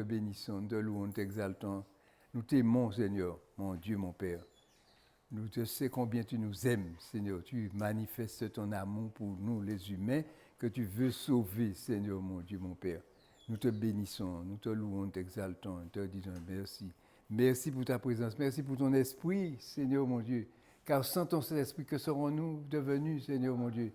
te bénissons, te louons, t'exaltons. Nous t'aimons, Seigneur, mon Dieu, mon Père. Nous te sais combien tu nous aimes, Seigneur. Tu manifestes ton amour pour nous, les humains, que tu veux sauver, Seigneur, mon Dieu, mon Père. Nous te bénissons, nous te louons, t'exaltons, te disons merci. Merci pour ta présence, merci pour ton esprit, Seigneur, mon Dieu. Car sans ton Saint-Esprit, que serons-nous devenus, Seigneur, mon Dieu?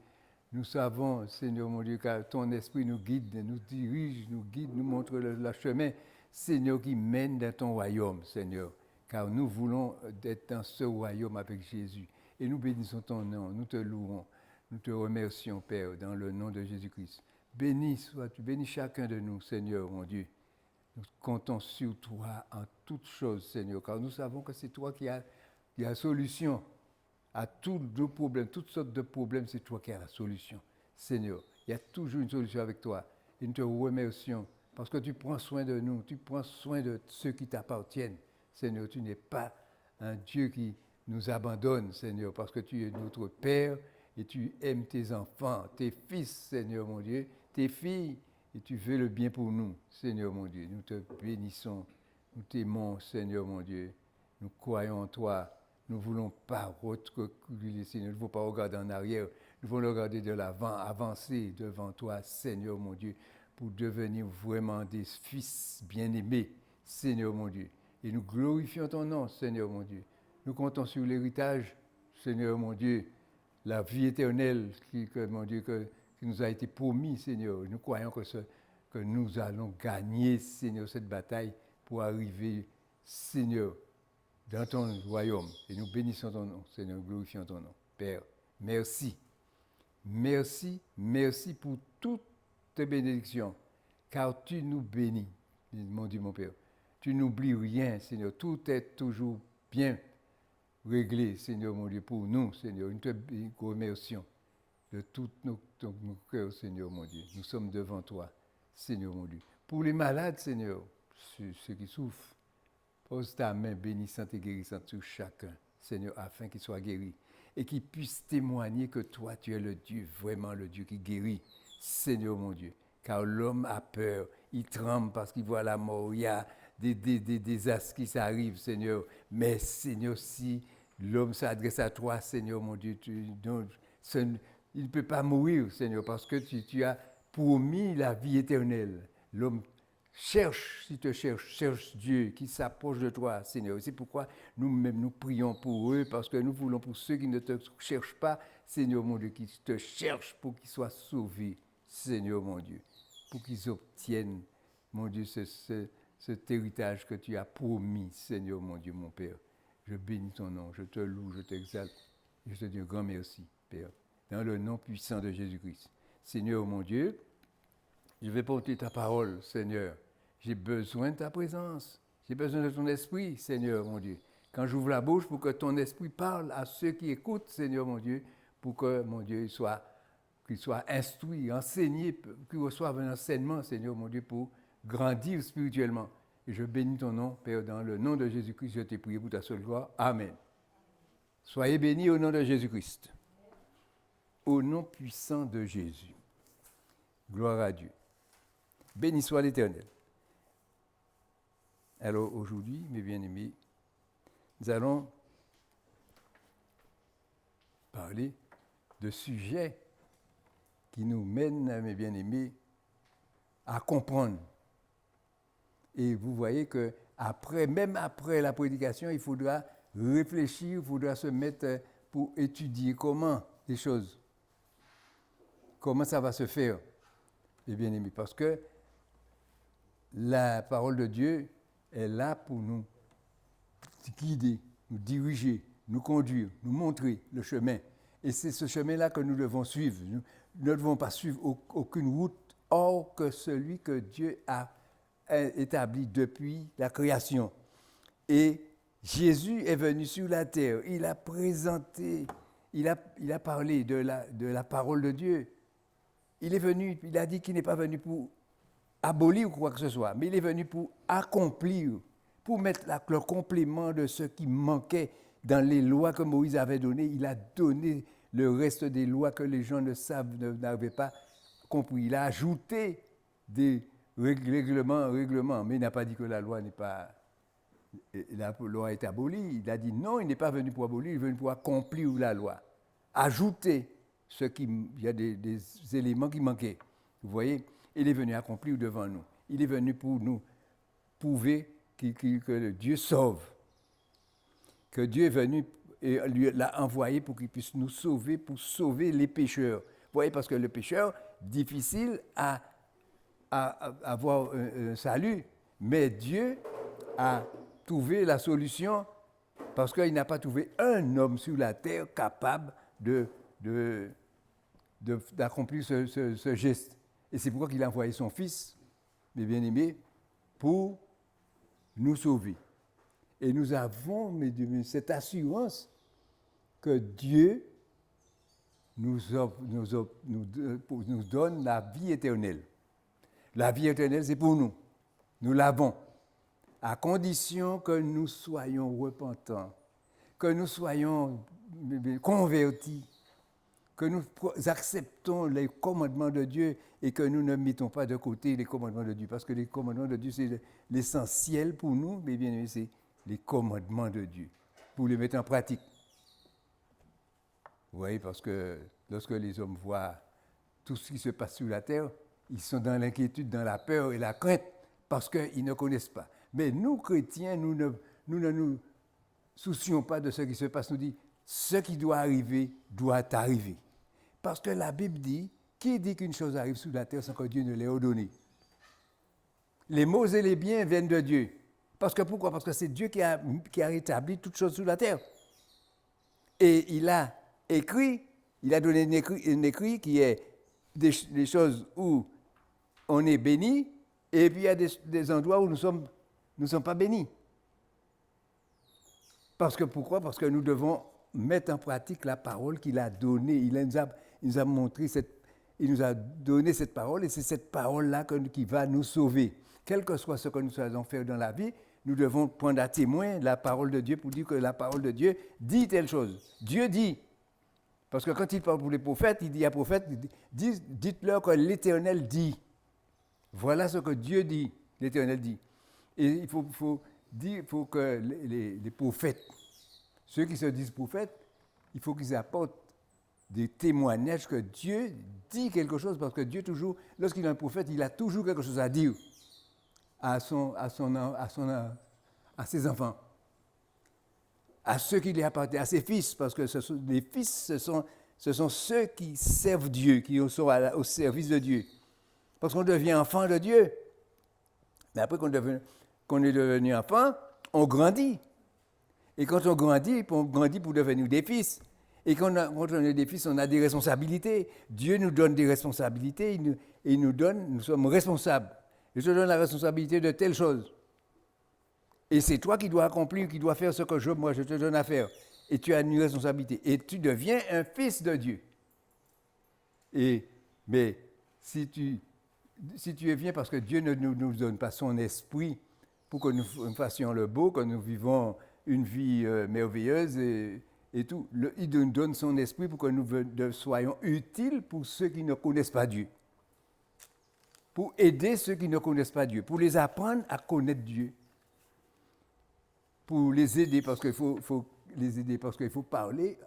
Nous savons, Seigneur, mon Dieu, car ton esprit nous guide, nous dirige, nous guide, nous montre le chemin, Seigneur, qui mène dans ton royaume, Seigneur. Car nous voulons être dans ce royaume avec Jésus. Et nous bénissons ton nom, nous te louons, nous te remercions, Père, dans le nom de Jésus-Christ. Béni sois-tu, bénis chacun de nous, Seigneur, mon Dieu. Nous comptons sur toi en toutes choses, Seigneur, car nous savons que c'est toi qui as la solution à tous nos problèmes, toutes sortes de problèmes, c'est toi qui as la solution. Seigneur, il y a toujours une solution avec toi. Et nous te remercions parce que tu prends soin de nous, tu prends soin de ceux qui t'appartiennent. Seigneur, tu n'es pas un Dieu qui nous abandonne, Seigneur, parce que tu es notre Père et tu aimes tes enfants, tes fils, Seigneur mon Dieu, tes filles, et tu veux le bien pour nous, Seigneur mon Dieu. Nous te bénissons, nous t'aimons, Seigneur mon Dieu. Nous croyons en toi. Nous ne voulons pas reculer, Seigneur. Nous ne voulons pas regarder en arrière. Nous voulons regarder de l'avant, avancer devant toi, Seigneur mon Dieu, pour devenir vraiment des fils bien-aimés, Seigneur mon Dieu. Et nous glorifions ton nom, Seigneur mon Dieu. Nous comptons sur l'héritage, Seigneur mon Dieu, la vie éternelle qui nous a été promis, Seigneur. Nous croyons que nous allons gagner, Seigneur, cette bataille pour arriver, Seigneur, dans ton royaume. Et nous bénissons ton nom, Seigneur, nous glorifions ton nom. Père, merci. Merci, merci pour toutes tes bénédictions, car tu nous bénis, mon Dieu, mon Père. Tu n'oublies rien, Seigneur. Tout est toujours bien réglé, Seigneur, mon Dieu, pour nous, Seigneur. Nous te remercions de tous nos cœurs, Seigneur, mon Dieu. Nous sommes devant toi, Seigneur, mon Dieu. Pour les malades, Seigneur, ceux qui souffrent, pose ta main bénissante et guérissante sur chacun, Seigneur, afin qu'il soit guéri et qu'il puisse témoigner que toi, tu es le Dieu, vraiment le Dieu qui guérit, Seigneur, mon Dieu. Car l'homme a peur, il tremble parce qu'il voit la mort, il y a des désastres qui s'arrivent, Seigneur. Mais, Seigneur, si l'homme s'adresse à toi, Seigneur, mon Dieu, il ne peut pas mourir, Seigneur, parce que tu as promis la vie éternelle. L'homme cherche Dieu qui s'approche de toi, Seigneur. C'est pourquoi nous-mêmes nous prions pour eux, parce que nous voulons pour ceux qui ne te cherchent pas, Seigneur, mon Dieu, qui te cherchent pour qu'ils soient sauvés, Seigneur, mon Dieu, pour qu'ils obtiennent, mon Dieu, cet héritage que tu as promis, Seigneur, mon Dieu, mon Père. Je bénis ton nom, je te loue, je t'exalte, et je te dis un grand merci, Père, dans le nom puissant de Jésus-Christ. Seigneur, mon Dieu, je vais porter ta parole, Seigneur. J'ai besoin de ta présence. J'ai besoin de ton esprit, Seigneur, mon Dieu. Quand j'ouvre la bouche pour que ton esprit parle à ceux qui écoutent, Seigneur, mon Dieu, pour que, mon Dieu, qu'ils soient instruits, enseignés, qu'ils reçoivent un enseignement, Seigneur, mon Dieu, pour grandir spirituellement. Et je bénis ton nom, Père, dans le nom de Jésus-Christ, je t'ai prié pour ta seule gloire. Amen. Soyez bénis au nom de Jésus-Christ. Au nom puissant de Jésus. Gloire à Dieu. Béni soit l'Éternel. Alors aujourd'hui, mes bien-aimés, nous allons parler de sujets qui nous mènent, mes bien-aimés, à comprendre. Et vous voyez que même après la prédication, il faudra réfléchir, il faudra se mettre pour étudier comment les choses, comment ça va se faire, mes bien-aimés, parce que la parole de Dieu est là pour nous guider, nous diriger, nous conduire, nous montrer le chemin. Et c'est ce chemin-là que nous devons suivre. Nous ne devons pas suivre aucune route hors que celui que Dieu a établi depuis la création. Et Jésus est venu sur la terre. Il a présenté, il a parlé de la parole de Dieu. Il est venu, il a dit qu'il n'est pas venu pour abolir ou quoi que ce soit, mais il est venu pour accomplir, pour mettre le complément de ce qui manquait dans les lois que Moïse avait données. Il a donné le reste des lois que les gens n'avaient pas compris. Il a ajouté des Règlement. Mais il n'a pas dit que la loi n'est pas... La loi est abolie. Il a dit non, il n'est pas venu pour abolir, il est venu pour accomplir la loi. Ajouter il y a des éléments qui manquaient. Vous voyez, il est venu accomplir devant nous. Il est venu pour nous prouver que Dieu sauve. Que Dieu est venu et lui l'a envoyé pour qu'il puisse nous sauver, pour sauver les pécheurs. Vous voyez, parce que le pécheur, difficile à avoir un salut, mais Dieu a trouvé la solution parce qu'il n'a pas trouvé un homme sur la terre capable d'accomplir ce geste. Et c'est pourquoi il a envoyé son Fils, mes bien-aimés, pour nous sauver. Et nous avons cette assurance que Dieu nous donne la vie éternelle. La vie éternelle, c'est pour nous. Nous l'avons. À condition que nous soyons repentants, que nous soyons convertis, que nous acceptons les commandements de Dieu et que nous ne mettons pas de côté les commandements de Dieu. Parce que les commandements de Dieu, c'est l'essentiel pour nous, mais bien sûr, c'est les commandements de Dieu, pour les mettre en pratique. Vous voyez, parce que lorsque les hommes voient tout ce qui se passe sur la terre, ils sont dans l'inquiétude, dans la peur et la crainte, parce qu'ils ne connaissent pas. Mais nous, chrétiens, nous ne nous soucions pas de ce qui se passe. Nous disons, ce qui doit arriver, doit arriver. Parce que la Bible dit, qui dit qu'une chose arrive sur la terre sans que Dieu ne l'ait ordonné? Les maux et les biens viennent de Dieu. Parce que pourquoi? Parce que c'est Dieu qui a rétabli toutes choses sur la terre. Et il a écrit, il a donné un écrit qui est des choses où on est béni, et puis il y a des endroits où nous ne sommes pas bénis. Parce que pourquoi? Parce que nous devons mettre en pratique la parole qu'il a donnée. Il nous a montré il nous a donné cette parole, et c'est cette parole-là qui va nous sauver. Quel que soit ce que nous allons faire dans la vie, nous devons prendre à témoin la parole de Dieu pour dire que la parole de Dieu dit telle chose. Dieu dit. Parce que quand il parle pour les prophètes, il dit à prophète, dites-leur que l'Éternel dit. Voilà ce que Dieu dit, l'Éternel dit. Et il faut que les prophètes, ceux qui se disent prophètes, il faut qu'ils apportent des témoignages que Dieu dit quelque chose, parce que Dieu toujours, lorsqu'il est un prophète, il a toujours quelque chose à dire à ses enfants, à ceux qui lui appartiennent, à ses fils, parce que les fils, ce sont ceux qui servent Dieu, qui sont au service de Dieu. Parce qu'on devient enfant de Dieu. Mais après qu'on est devenu enfant, on grandit. Et quand on grandit pour devenir des fils. Et quand on est des fils, on a des responsabilités. Dieu nous donne des responsabilités, nous sommes responsables. Je te donne la responsabilité de telle chose. Et c'est toi qui dois accomplir, qui dois faire ce que moi je te donne à faire. Et tu as une responsabilité. Et tu deviens un fils de Dieu. Mais si tu viens parce que Dieu ne nous donne pas son esprit pour que nous fassions le beau, que nous vivons une vie merveilleuse et tout, il nous donne son esprit pour que nous soyons utiles pour ceux qui ne connaissent pas Dieu. Pour aider ceux qui ne connaissent pas Dieu, pour les apprendre à connaître Dieu. Pour les aider, parce qu'il faut les aider, parce qu'il faut parler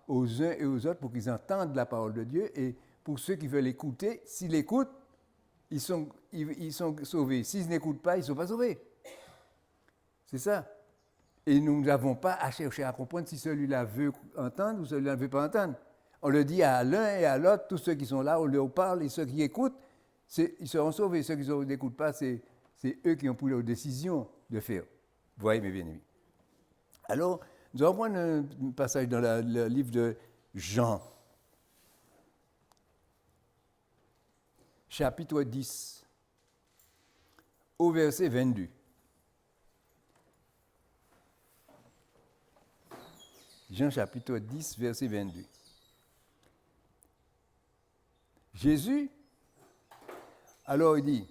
aux uns et aux autres pour qu'ils entendent la parole de Dieu. Et pour ceux qui veulent écouter, s'ils écoutent, ils sont sauvés. S'ils n'écoutent pas, ils ne sont pas sauvés. C'est ça. Et nous n'avons pas à chercher à comprendre si celui-là veut entendre ou celui-là ne veut pas entendre. On le dit à l'un et à l'autre, tous ceux qui sont là, on leur parle, et ceux qui écoutent, ils seront sauvés. Ceux qui n'écoutent pas, c'est eux qui ont pris leur décision de faire. Vous voyez, mes bien-aimés. Alors, nous allons prendre un passage dans le livre de Jean, chapitre 10, au verset 22. Jean chapitre 10, verset 22. Jésus, alors il dit,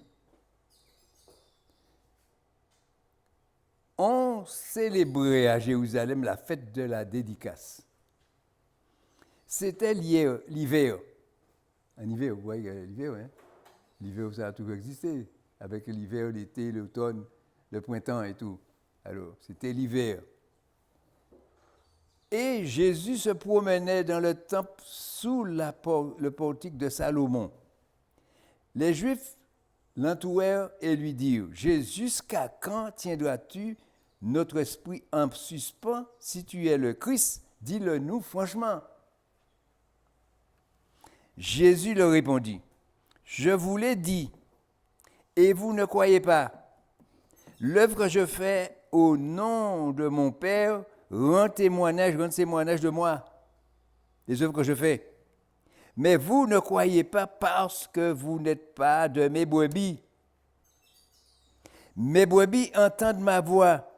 on célébrait à Jérusalem la fête de la dédicace. C'était l'hiver. Un hiver, vous voyez, l'hiver, hein? L'hiver, ça a toujours existé. avec l'hiver, l'été, l'automne, le printemps et tout. Alors, c'était l'hiver. Et Jésus se promenait dans le temple sous le portique de Salomon. Les Juifs l'entourèrent et lui dirent, « Jusqu'à quand tiendras-tu notre esprit en suspens? Si tu es le Christ, dis-le nous franchement. » Jésus leur répondit, « Je vous l'ai dit, et vous ne croyez pas. L'œuvre que je fais au nom de mon Père rend témoignage de moi, les œuvres que je fais. Mais vous ne croyez pas parce que vous n'êtes pas de mes brebis. Mes brebis entendent ma voix,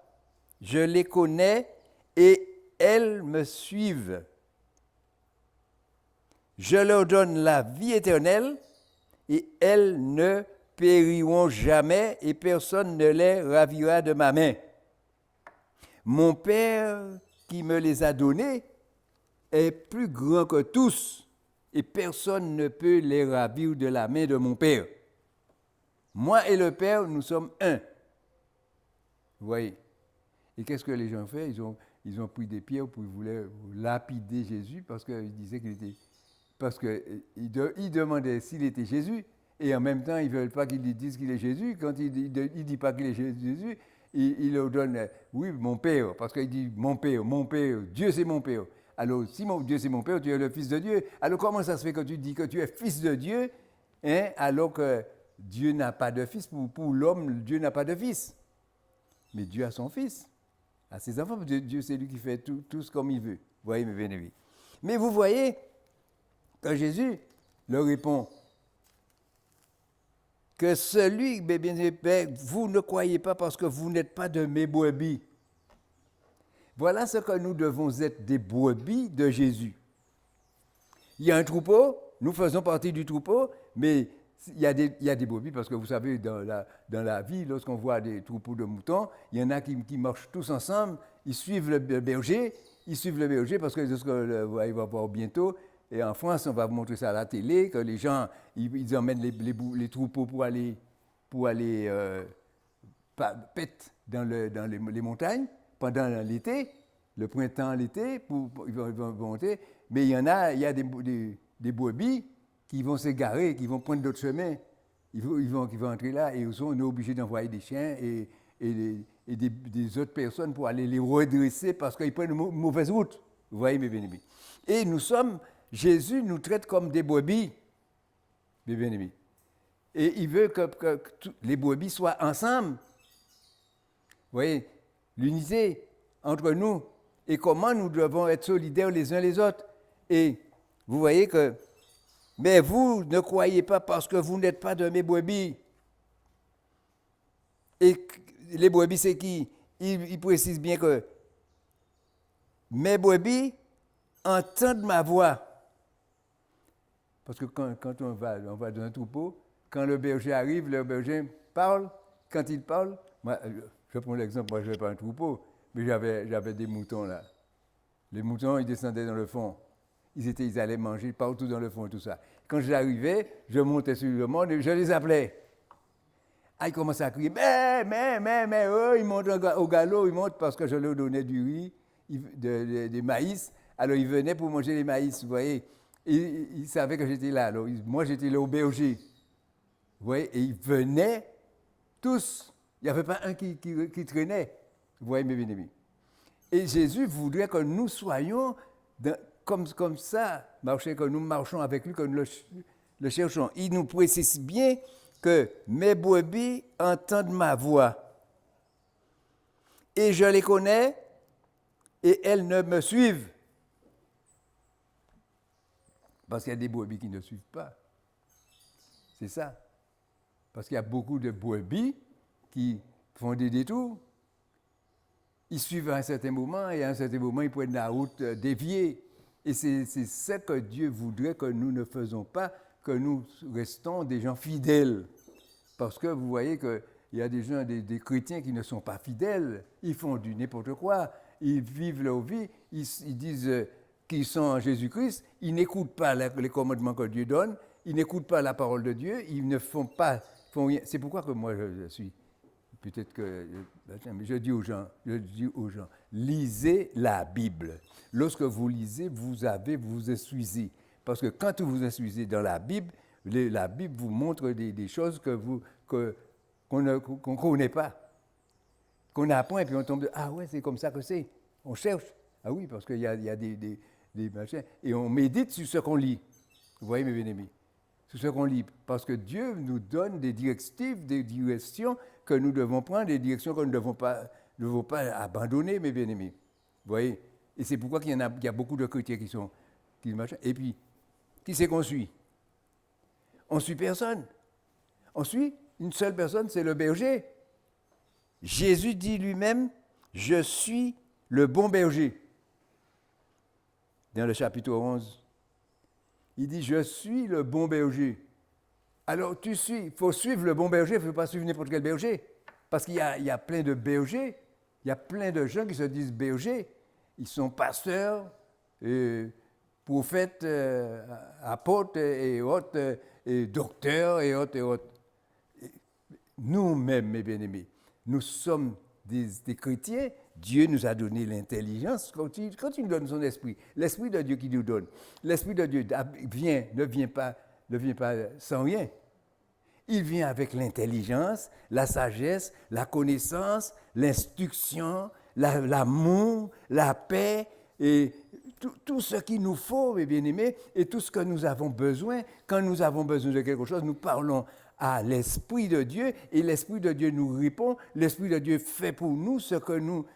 je les connais et elles me suivent. Je leur donne la vie éternelle et elles ne périront jamais et personne ne les ravira de ma main. Mon Père qui me les a donnés est plus grand que tous et personne ne peut les ravir de la main de mon Père. Moi et le Père, nous sommes un. Vous voyez? Et qu'est-ce que les gens ont fait? Ils ont pris des pierres pour vouloir lapider Jésus parce qu'ils disaient qu'il était... Parce qu'ils demandaient s'il était Jésus et en même temps, ils ne veulent pas qu'ils disent qu'il est Jésus. Quand il ne dit pas qu'il est Jésus, il leur donne, oui, mon Père, parce qu'il dit mon Père, Dieu c'est mon Père. Alors, si Dieu c'est mon Père, tu es le Fils de Dieu. Alors, comment ça se fait que tu dis que tu es Fils de Dieu, hein, alors que Dieu n'a pas de fils? Pour l'homme, Dieu n'a pas de fils. Mais Dieu a son Fils, a ses enfants. Dieu c'est lui qui fait tout ce comme il veut. Vous voyez, mes bien-aimés. Mais vous voyez que Jésus leur répond que celui, bien-aimé, vous ne croyez pas parce que vous n'êtes pas de mes brebis. Voilà ce que nous devons être, des brebis de Jésus. Il y a un troupeau, nous faisons partie du troupeau, mais il y a des brebis, parce que vous savez, dans la vie, lorsqu'on voit des troupeaux de moutons, il y en a qui marchent tous ensemble, ils suivent le berger parce que ce qu'on va voir bientôt, et en France, on va vous montrer ça à la télé, que les gens, ils emmènent les troupeaux pour aller pète dans les montagnes pendant l'été, le printemps, l'été, ils vont monter. Mais il y a des brebis qui vont s'égarer, qui vont prendre d'autres chemins. Ils vont entrer là et on est obligé d'envoyer des chiens et des autres personnes pour aller les redresser parce qu'ils prennent une mauvaise route. Vous voyez, mes bien-aimés. Et Jésus nous traite comme des brebis, mes bien-aimés. Et il veut que les brebis soient ensemble. Vous voyez, l'unité entre nous et comment nous devons être solidaires les uns les autres. Et vous voyez que, mais vous ne croyez pas parce que vous n'êtes pas de mes brebis. Et les brebis, c'est qui? Il précise bien que mes brebis entendent ma voix. Parce que quand on va dans un troupeau, quand le berger arrive, le berger parle. Quand il parle, moi, je prends l'exemple, moi je n'avais pas un troupeau, mais j'avais des moutons là. Les moutons, ils descendaient dans le fond. Ils allaient manger partout dans le fond, tout ça. Quand j'arrivais, je montais sur le monde et je les appelais. Ah, ils commençaient à crier, mais, oh, ils montent au galop, ils montent parce que je leur donnais du riz, des maïs. Alors ils venaient pour manger les maïs, vous voyez. Et ils savaient que j'étais là. Alors, moi, j'étais là au berger. Vous voyez, et ils venaient tous. Il n'y avait pas un qui traînait. Vous voyez, mes bien-aimés. Et Jésus voudrait que nous soyons comme ça, que nous marchons avec lui, que nous le cherchons. Il nous précise bien que mes brebis entendent ma voix. Et je les connais et elles ne me suivent. Parce qu'il y a des brebis qui ne suivent pas. C'est ça. Parce qu'il y a beaucoup de brebis qui font des détours. Ils suivent à un certain moment et à un certain moment, ils prennent la route déviée. Et c'est ça que Dieu voudrait que nous ne faisons pas, que nous restons des gens fidèles. Parce que vous voyez qu'il y a des gens, des chrétiens qui ne sont pas fidèles. Ils font du n'importe quoi. Ils vivent leur vie. Ils disent qu'ils sont en Jésus-Christ. Ils n'écoutent pas les commandements que Dieu donne. Ils n'écoutent pas la parole de Dieu. Ils ne font pas font rien. C'est pourquoi que moi, je suis... Peut-être que... Mais je dis aux gens, lisez la Bible. Lorsque vous lisez, vous instruisez. Parce que quand vous instruisez dans la Bible, la Bible vous montre des choses qu'on ne connaît pas, qu'on apprend, et puis on tombe de « Ah ouais, c'est comme ça que c'est ». On cherche. Ah oui, parce qu'il y a des machins. Et on médite sur ce qu'on lit. Vous voyez, mes bien-aimés, sur ce qu'on lit. Parce que Dieu nous donne des directives, des directions que nous devons prendre, des directions que nous ne devons pas abandonner, mes bien-aimés. Vous voyez? Et c'est pourquoi il y a beaucoup de chrétiens qui machins. Et puis, qui c'est qu'on suit? On ne suit personne. On suit une seule personne, c'est le berger. Jésus dit lui-même, « Je suis le bon berger ». Dans le chapitre 11, il dit, « Je suis le bon berger ». Alors, il faut suivre le bon berger, il ne faut pas suivre n'importe quel berger. Parce qu'il y a plein de bergers, il y a plein de gens qui se disent bergers. Ils sont pasteurs, prophètes, apôtres et autres, et docteurs et autres et autres. Nous-mêmes, mes bien-aimés, nous sommes des chrétiens. Dieu nous a donné l'intelligence quand il nous donne son esprit. L'esprit de Dieu qui nous donne. L'esprit de Dieu ne vient pas sans rien. Il vient avec l'intelligence, la sagesse, la connaissance, l'instruction, l'amour, la paix et tout ce qu'il nous faut, mes bien-aimés, et tout ce que nous avons besoin. Quand nous avons besoin de quelque chose, nous parlons à l'Esprit de Dieu et l'Esprit de Dieu nous répond. L'Esprit de Dieu fait pour nous ce que nous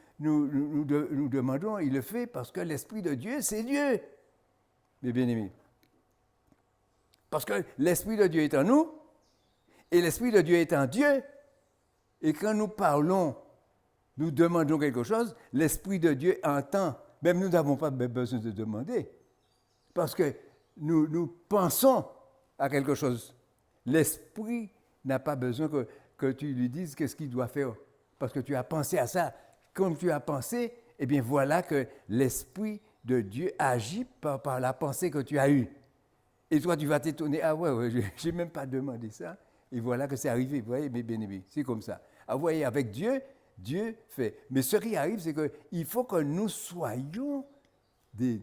demandons. Il le fait parce que l'Esprit de Dieu, c'est Dieu, mes bien-aimés. Parce que l'Esprit de Dieu est en nous et l'Esprit de Dieu est en Dieu. Et quand nous parlons, nous demandons quelque chose, l'Esprit de Dieu entend. Même nous n'avons pas besoin de demander. Parce que nous pensons à quelque chose. L'Esprit n'a pas besoin que tu lui dises qu'est-ce qu'il doit faire. Parce que tu as pensé à ça. Comme tu as pensé, eh bien voilà que l'Esprit de Dieu agit par la pensée que tu as eue. Et toi, tu vas t'étonner. Ah ouais, je n'ai même pas demandé ça. Et voilà que c'est arrivé. Vous voyez, mes bien-aimés, c'est comme ça. Ah, vous voyez, avec Dieu, Dieu fait. Mais ce qui arrive, c'est qu'il faut que nous soyons des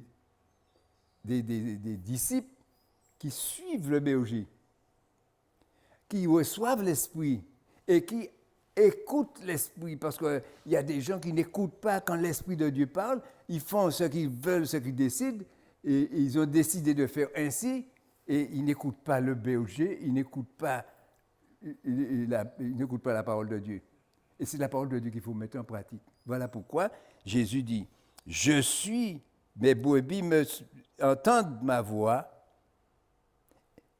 disciples qui suivent le berger, qui reçoivent l'Esprit et qui écoutent l'Esprit. Parce qu'il y a des gens qui n'écoutent pas quand l'Esprit de Dieu parle. Ils font ce qu'ils veulent, ce qu'ils décident. Et ils ont décidé de faire ainsi. Et ils n'écoutent pas le berger, ils n'écoutent pas la parole de Dieu. Et c'est la parole de Dieu qu'il faut mettre en pratique. Voilà pourquoi Jésus dit, « Je suis, mes brebis entendent ma voix,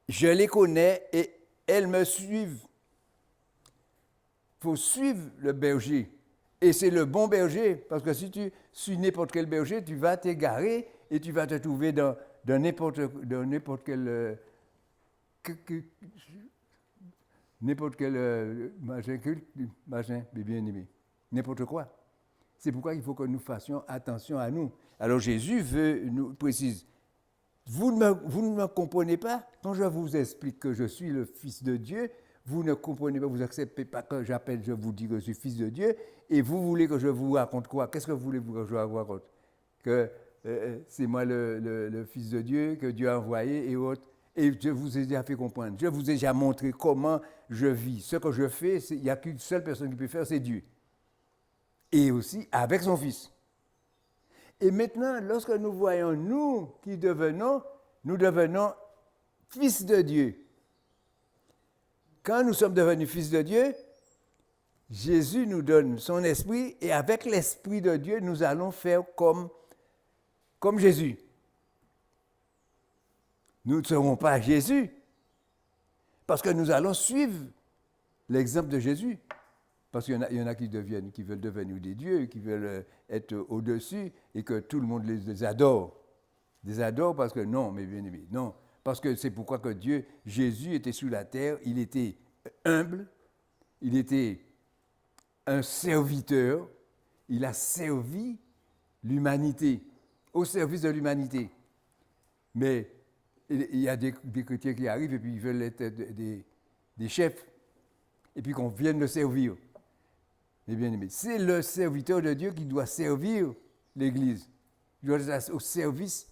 je les connais et elles me suivent. » Il faut suivre le berger. Et c'est le bon berger, parce que si tu suis n'importe quel berger, tu vas t'égarer et tu vas te trouver dans n'importe quel machin, bien aimé, n'importe quoi. C'est pourquoi il faut que nous fassions attention à nous. Alors Jésus nous précise, vous ne me comprenez pas quand je vous explique que je suis le Fils de Dieu. Vous ne comprenez pas, vous n'acceptez pas que je vous dis que je suis Fils de Dieu, et vous voulez que je vous raconte quoi? Qu'est-ce que vous voulez que je vous raconte? Que c'est moi le Fils de Dieu, que Dieu a envoyé et autres. Et je vous ai déjà fait comprendre. Je vous ai déjà montré comment je vis. Ce que je fais, il n'y a qu'une seule personne qui peut faire, c'est Dieu. Et aussi avec son Fils. Et maintenant, lorsque nous voyons nous devenons fils de Dieu. Quand nous sommes devenus fils de Dieu, Jésus nous donne son esprit et avec l'esprit de Dieu, nous allons faire comme Jésus. Nous ne serons pas Jésus parce que nous allons suivre l'exemple de Jésus. Parce qu'il y en a qui veulent devenir des dieux, qui veulent être au-dessus et que tout le monde les adore. Les adore parce que non, mes bien-aimés, non. Parce que c'est pourquoi que Jésus était sur la terre, il était humble, il était un serviteur, il a servi l'humanité, au service de l'humanité. Mais il y a des chrétiens qui arrivent et puis ils veulent être des chefs. et puis qu'on vienne le servir. Mais bien aimé, c'est le serviteur de Dieu qui doit servir l'Église. Il doit être au service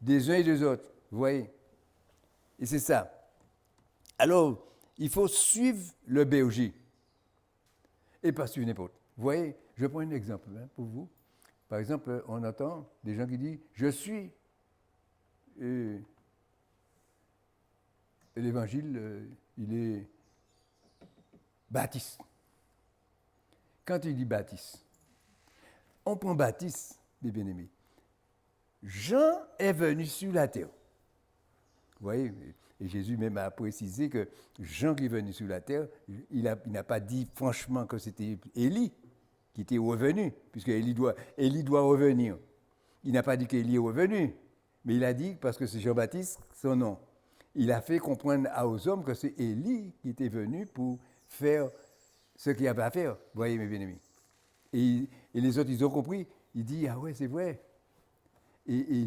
des uns et des autres. Vous voyez? Et c'est ça. Alors, il faut suivre le berger. Et pas suivre n'importe. Vous voyez, je prends un exemple pour vous. Par exemple, on entend des gens qui disent « Je suis l'évangile, il est baptiste. » Quand il dit baptiste, on prend baptiste, mes bien-aimés. Jean est venu sur la terre. Vous voyez, et Jésus même a précisé que Jean qui est venu sur la terre, il n'a pas dit franchement que c'était Élie qui était revenu, puisque Élie doit revenir. Il n'a pas dit qu'Élie est revenu, mais il a dit, parce que c'est Jean-Baptiste, son nom. Il a fait comprendre aux hommes que c'est Élie qui était venu pour faire ce qu'il y avait à faire. Vous voyez, mes bien-aimés. Et les autres, ils ont compris. Il dit, ah ouais, c'est vrai. Et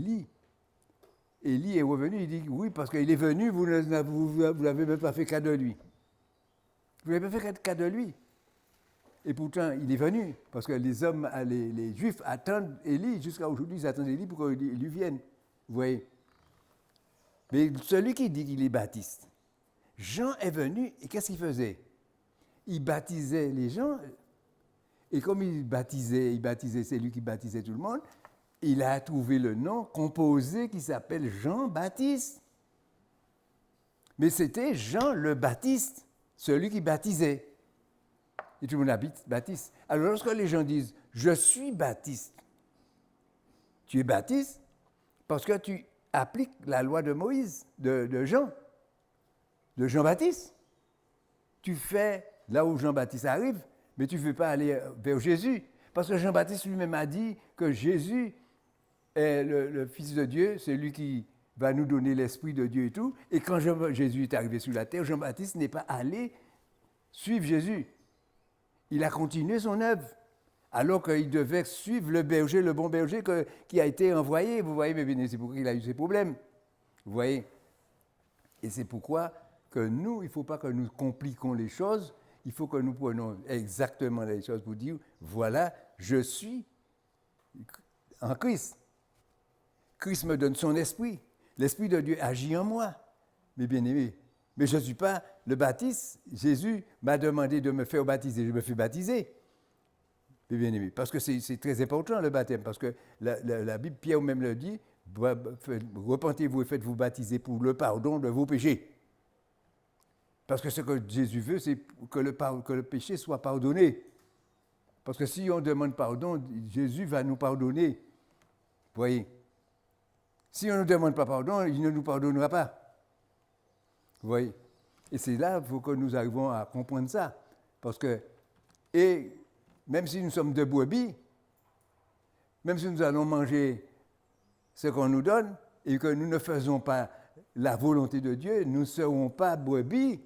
Élie est revenu, il dit, oui, parce qu'il est venu, vous n'avez même pas fait cas de lui. Vous n'avez pas fait cas de lui. Et pourtant, il est venu, parce que les hommes, les Juifs attendent Élie, jusqu'à aujourd'hui, ils attendent Élie pour qu'il lui vienne. Vous voyez. Mais celui qui dit qu'il est baptiste, Jean est venu, et qu'est-ce qu'il faisait? Il baptisait les gens, et comme il baptisait, c'est lui qui baptisait tout le monde, il a trouvé le nom composé qui s'appelle Jean-Baptiste. Mais c'était Jean le Baptiste, celui qui baptisait. Et tout le monde baptiste. Alors lorsque les gens disent « Je suis baptiste », tu es baptiste parce que tu appliques la loi de Moïse, de Jean-Baptiste. Tu fais là où Jean-Baptiste arrive, mais tu ne veux pas aller vers Jésus. Parce que Jean-Baptiste lui-même a dit que Jésus est le Fils de Dieu, c'est lui qui va nous donner l'Esprit de Dieu et tout. Et quand Jésus est arrivé sur la terre, Jean-Baptiste n'est pas allé suivre Jésus. Il a continué son œuvre, alors qu'il devait suivre le berger, le bon berger qui a été envoyé. Vous voyez, mais c'est pourquoi il a eu ses problèmes. Vous voyez? Et c'est pourquoi que nous, il ne faut pas que nous compliquons les choses, il faut que nous prenions exactement les choses pour dire, voilà, je suis en Christ. Christ me donne son esprit. L'Esprit de Dieu agit en moi, mes bien-aimés. Mais je ne suis pas le baptiste. Jésus m'a demandé de me faire baptiser. Je me fais baptiser. Mes bien-aimés. Parce que c'est très important le baptême. Parce que la Bible, Pierre même le dit, repentez-vous et faites-vous baptiser pour le pardon de vos péchés. Parce que ce que Jésus veut, c'est que le péché soit pardonné. Parce que si on demande pardon, Jésus va nous pardonner. Vous voyez? Si on ne nous demande pas pardon, il ne nous pardonnera pas. Vous voyez? Et c'est là qu'il faut que nous arrivions à comprendre ça. Parce que, et même si nous sommes de brebis, même si nous allons manger ce qu'on nous donne, et que nous ne faisons pas la volonté de Dieu, nous ne serons pas brebis.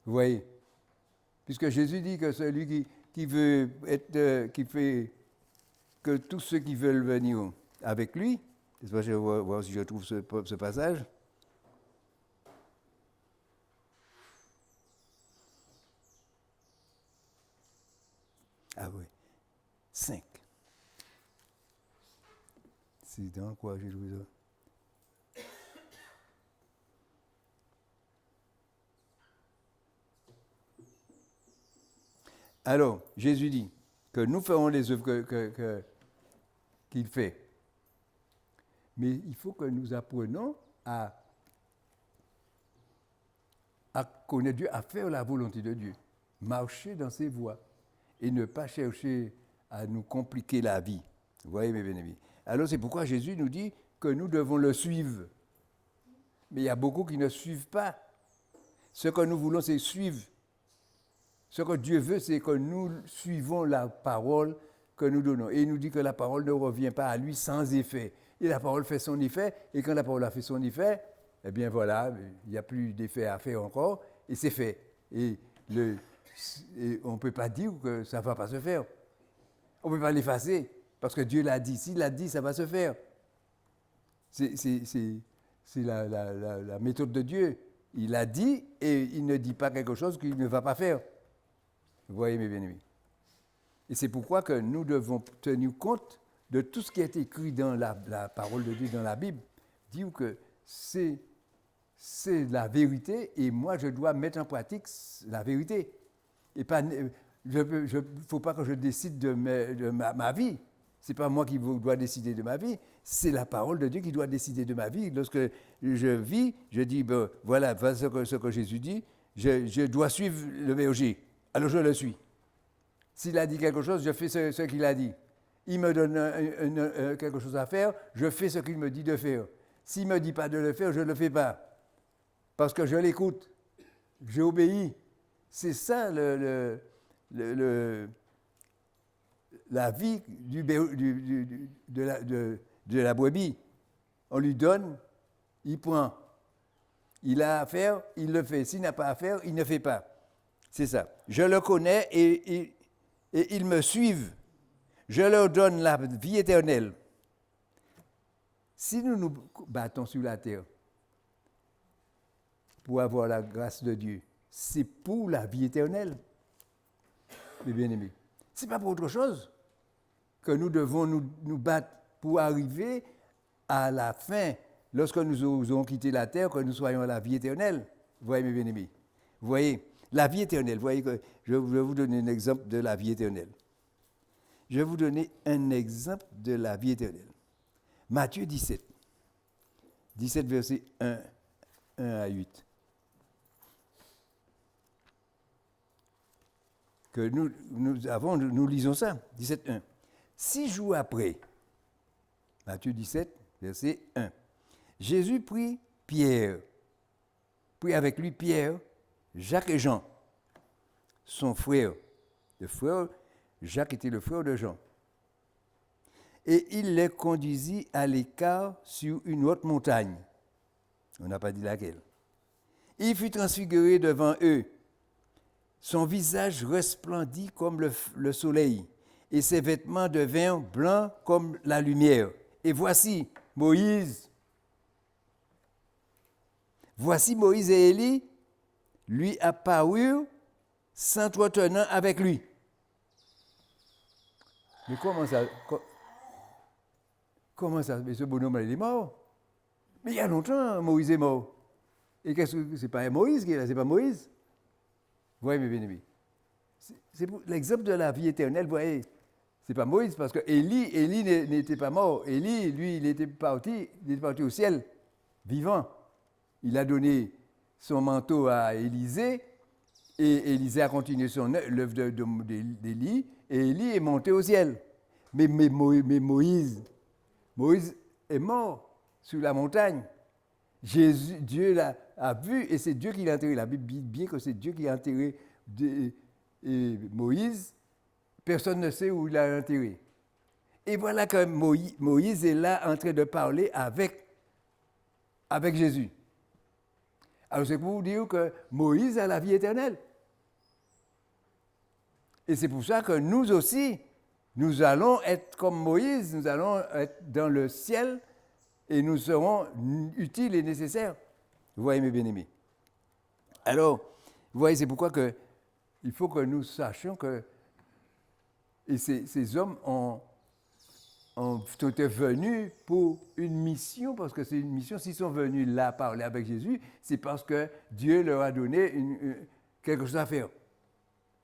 Vous voyez? Puisque Jésus dit que celui qui veut être, qui fait que tous ceux qui veulent venir avec lui, je vais voir si je trouve ce passage. Ah oui, 5. C'est dans quoi j'ai trouvé ça? Alors, Jésus dit que nous ferons les œuvres qu'il fait. Mais il faut que nous apprenions à connaître Dieu, à faire la volonté de Dieu, marcher dans ses voies et ne pas chercher à nous compliquer la vie. Vous voyez, mes bien-aimés. Alors, c'est pourquoi Jésus nous dit que nous devons le suivre. Mais il y a beaucoup qui ne suivent pas. Ce que nous voulons, c'est suivre. Ce que Dieu veut, c'est que nous suivons la parole que nous donnons. Et il nous dit que la parole ne revient pas à lui sans effet. Et la parole fait son effet, et quand la parole a fait son effet, eh bien voilà, il n'y a plus d'effet à faire encore, et c'est fait. Et on ne peut pas dire que ça ne va pas se faire. On ne peut pas l'effacer, parce que Dieu l'a dit. S'il l'a dit, ça va se faire. C'est la méthode de Dieu. Il a dit et il ne dit pas quelque chose qu'il ne va pas faire. Vous voyez, mes bien-aimés. Et c'est pourquoi que nous devons tenir compte de tout ce qui est écrit dans la parole de Dieu, dans la Bible. Dire que c'est la vérité et moi, je dois mettre en pratique la vérité. Et pas, faut pas que je décide de ma vie. Ce n'est pas moi qui dois décider de ma vie, c'est la parole de Dieu qui doit décider de ma vie. Lorsque je vis, je dis, ben, voilà ce que Jésus dit, je dois suivre le berger. Alors je le suis. S'il a dit quelque chose, je fais ce qu'il a dit. Il me donne quelque chose à faire, je fais ce qu'il me dit de faire. S'il ne me dit pas de le faire, je ne le fais pas. Parce que je l'écoute, j'obéis. C'est ça la vie de la brebis. On lui donne, il prend. Il a à faire, il le fait. S'il n'a pas à faire, il ne fait pas. C'est ça. Je le connais et ils me suivent. Je leur donne la vie éternelle. Si nous nous battons sur la terre pour avoir la grâce de Dieu, c'est pour la vie éternelle, mes bien-aimés. Ce n'est pas pour autre chose que nous devons nous battre pour arriver à la fin, lorsque nous aurons quitté la terre, que nous soyons à la vie éternelle. Vous voyez, mes bien-aimés. Vous voyez, la vie éternelle. Vous voyez que je vais vous donner un exemple de la vie éternelle. Je vais vous donner un exemple de la vie éternelle. Matthieu 17. 17, versets 1 à 8. Que nous lisons ça, 17, 1. 6 jours après, Matthieu 17, verset 1, Jésus prit avec lui Pierre, Jacques et Jean, son frère. Le frère, Jacques était le frère de Jean. Et il les conduisit à l'écart sur une haute montagne. On n'a pas dit laquelle. Il fut transfiguré devant eux. Son visage resplendit comme le soleil, et ses vêtements devinrent blancs comme la lumière. Et voici Moïse et Élie lui apparurent, s'entretenant avec lui. Mais comment ça, mais ce bonhomme il est mort? Mais il y a longtemps, Moïse est mort. Et qu'est-ce que c'est pas Moïse qui est là, c'est pas Moïse? Vous voyez, mes bien-aimés, c'est pour l'exemple de la vie éternelle, vous voyez, c'est pas Moïse, parce que Élie n'était pas mort. Élie, lui, il était parti au ciel, vivant. Il a donné son manteau à Élisée, et Élisée a continué l'œuvre d'Élie, et Élie est monté au ciel. Mais Moïse est mort sur la montagne. Dieu l'a vu et c'est Dieu qui l'a enterré. La Bible dit bien que c'est Dieu qui a enterré Moïse. Personne ne sait où il l'a enterré. Et voilà que Moïse est là en train de parler avec Jésus. Alors c'est pour vous dire que Moïse a la vie éternelle. Et c'est pour ça que nous aussi, nous allons être comme Moïse, nous allons être dans le ciel et nous serons utiles et nécessaires. Vous voyez, mes bien-aimés. Alors, vous voyez, c'est pourquoi il faut que nous sachions que et ces hommes sont venus pour une mission, parce que c'est une mission. S'ils sont venus là parler avec Jésus, c'est parce que Dieu leur a donné quelque chose à faire.